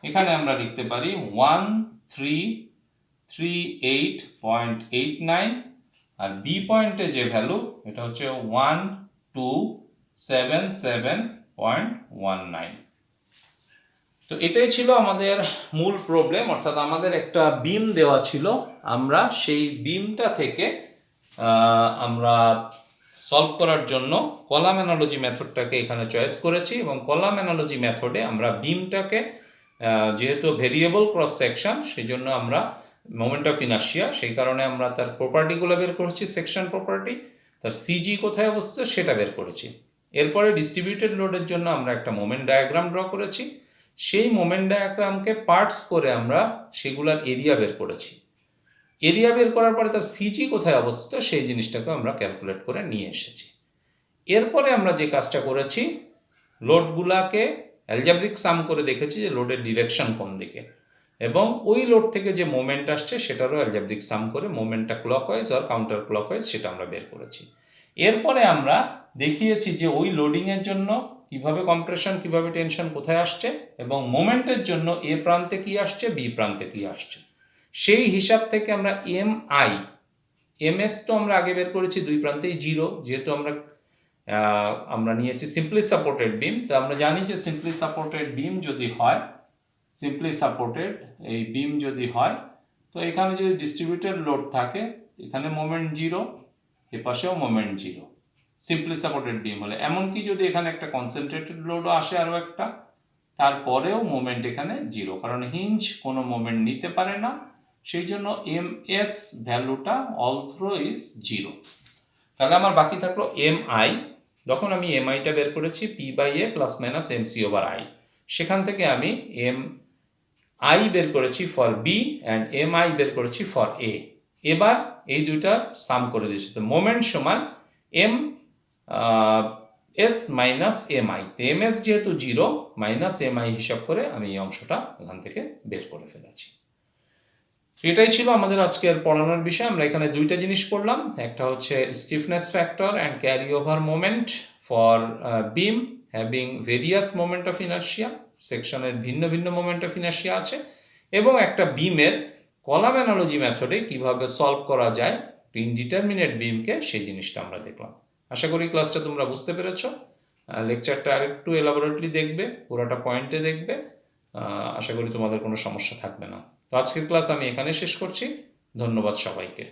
এখানে আমরা লিখতে পারি 1338.89 আর বি পয়েন্টে যে ভ্যালু এটা হচ্ছে 1277.19। তো এটাই ছিল আমাদের মূল প্রবলেম, অর্থাৎ আমাদের একটা বিম দেওয়া ছিল, আমরা সেই বিমটা থেকে আমরা সলভ করার জন্য কলাম অ্যানালজি মেথডটাকে এখানে চয়েস করেছি, এবং কলাম অ্যানালজি মেথডে আমরা বিমটাকে যেহেতু ভেরিয়েবল ক্রস সেকশন সেই জন্য আমরা মোমেন্ট অফ ইনার্শিয়া, সেই কারণে আমরা তার প্রপার্টিগুলো বের করেছি, সেকশন প্রপার্টি, তার সিজি কোথায় অবস্থিত সেটা বের করেছি। এরপরে ডিস্ট্রিবিউটেড লোডের জন্য আমরা একটা মোমেন্ট ডায়াগ্রাম ড্র করেছি, সেই মোমেন্ট ডায়াগ্রামকে পার্টস করে আমরা সেগুলোর এরিয়া বের করেছি। এরিয়া বের করার পরে তার সিজি কোথায় অবস্থিত সেই জিনিসটাকে আমরা ক্যালকুলেট করে নিয়ে এসেছি। এরপরে আমরা যে কাজটা করেছি, লোডগুলাকে অ্যালজেব্রিক সাম করে দেখেছি যে লোডের ডিরেকশন কোন দিকে, এবং ওই লোড থেকে যে মোমেন্ট আসছে সেটারও অ্যালজেব্রিক সাম করে মোমেন্টটা ক্লকওয়াইজ আর কাউন্টার ক্লকওয়াইজ সেটা আমরা বের করেছি। এরপরে আমরা দেখিয়েছি যে ওই লোডিংয়ের জন্য কিভাবে কম্প্রেশন, কিভাবে টেনশন কোথায় আসছে, এবং মোমেন্টের জন্য এ প্রান্তে কি আসছে, বি প্রান্তে কি আসছে, সেই হিসাব থেকে আমরা এম আই, এম এস তো আমরা আগে বের করেছি দুই প্রান্তেই 0, যেহেতু আমরা নিয়েছি সিম্পলি সাপোর্টেড বিম। তো আমরা জানি যে সিম্পলি সাপোর্টেড বিম যদি হয়, সিম্পলি সাপোর্টেড এই বিম যদি হয়, তো এখানে যদি ডিস্ট্রিবিউটেড লোড থাকে এখানে মোমেন্ট 0, এ পাশেও মোমেন্ট 0, সিম্পলি সাপোর্টেড বিম হলে। এমনকি যদি এখানে একটা কনসেন্ট্রেটেড লোডও আসে আরও একটা, তারপরেও মোমেন্ট এখানে 0, কারণ হিঞ্জ কোনো মোমেন্ট নিতে পারে না, সেই জন্য এম এস ভ্যালুটা অলথ্রো ইজ 0। তাহলে আমার বাকি থাকলো এম আই। যখন আমি এম আইটা বের করেছি P by A plus minus M C over I, সেখান থেকে আমি এম আই বের করেছি for B and M I বের করেছি ফর এ। এবার এই দুইটা সাম করে দিয়েছি, তো মোমেন্ট সমান M S minus M I. তো এম এস যেহেতু 0 মাইনাস এম আই হিসাব করে আমি এই অংশটা এখান থেকে বের করে ফেলেছি। এটাই ছিল আমাদের আজকের পড়ানোর বিষয়। আমরা এখানে দুইটা জিনিস পড়লাম, একটা হচ্ছে stiffness factor and carry over moment for beam having various moment of inertia, সেকশনের ভিন্ন ভিন্ন মোমেন্ট অফ ইনার্শিয়া আছে, এবং একটা বিমের কলাম অ্যানালজি মেথডে কিভাবে সলভ করা যায় ইনডিটারমিনেট বিমকে, সেই জিনিসটা আমরা দেখলাম। আশা করি ক্লাসটা তোমরা বুঝতে পেরেছ। লেকচারটা আরেকটু এলাবোরেটলি দেখবে, পুরোটা পয়েন্টে দেখবে, আশা করি তোমাদের কোনো সমস্যা থাকবে না। তো আজকের ক্লাস আমি এখানে শেষ করছি। ধন্যবাদ সবাইকে।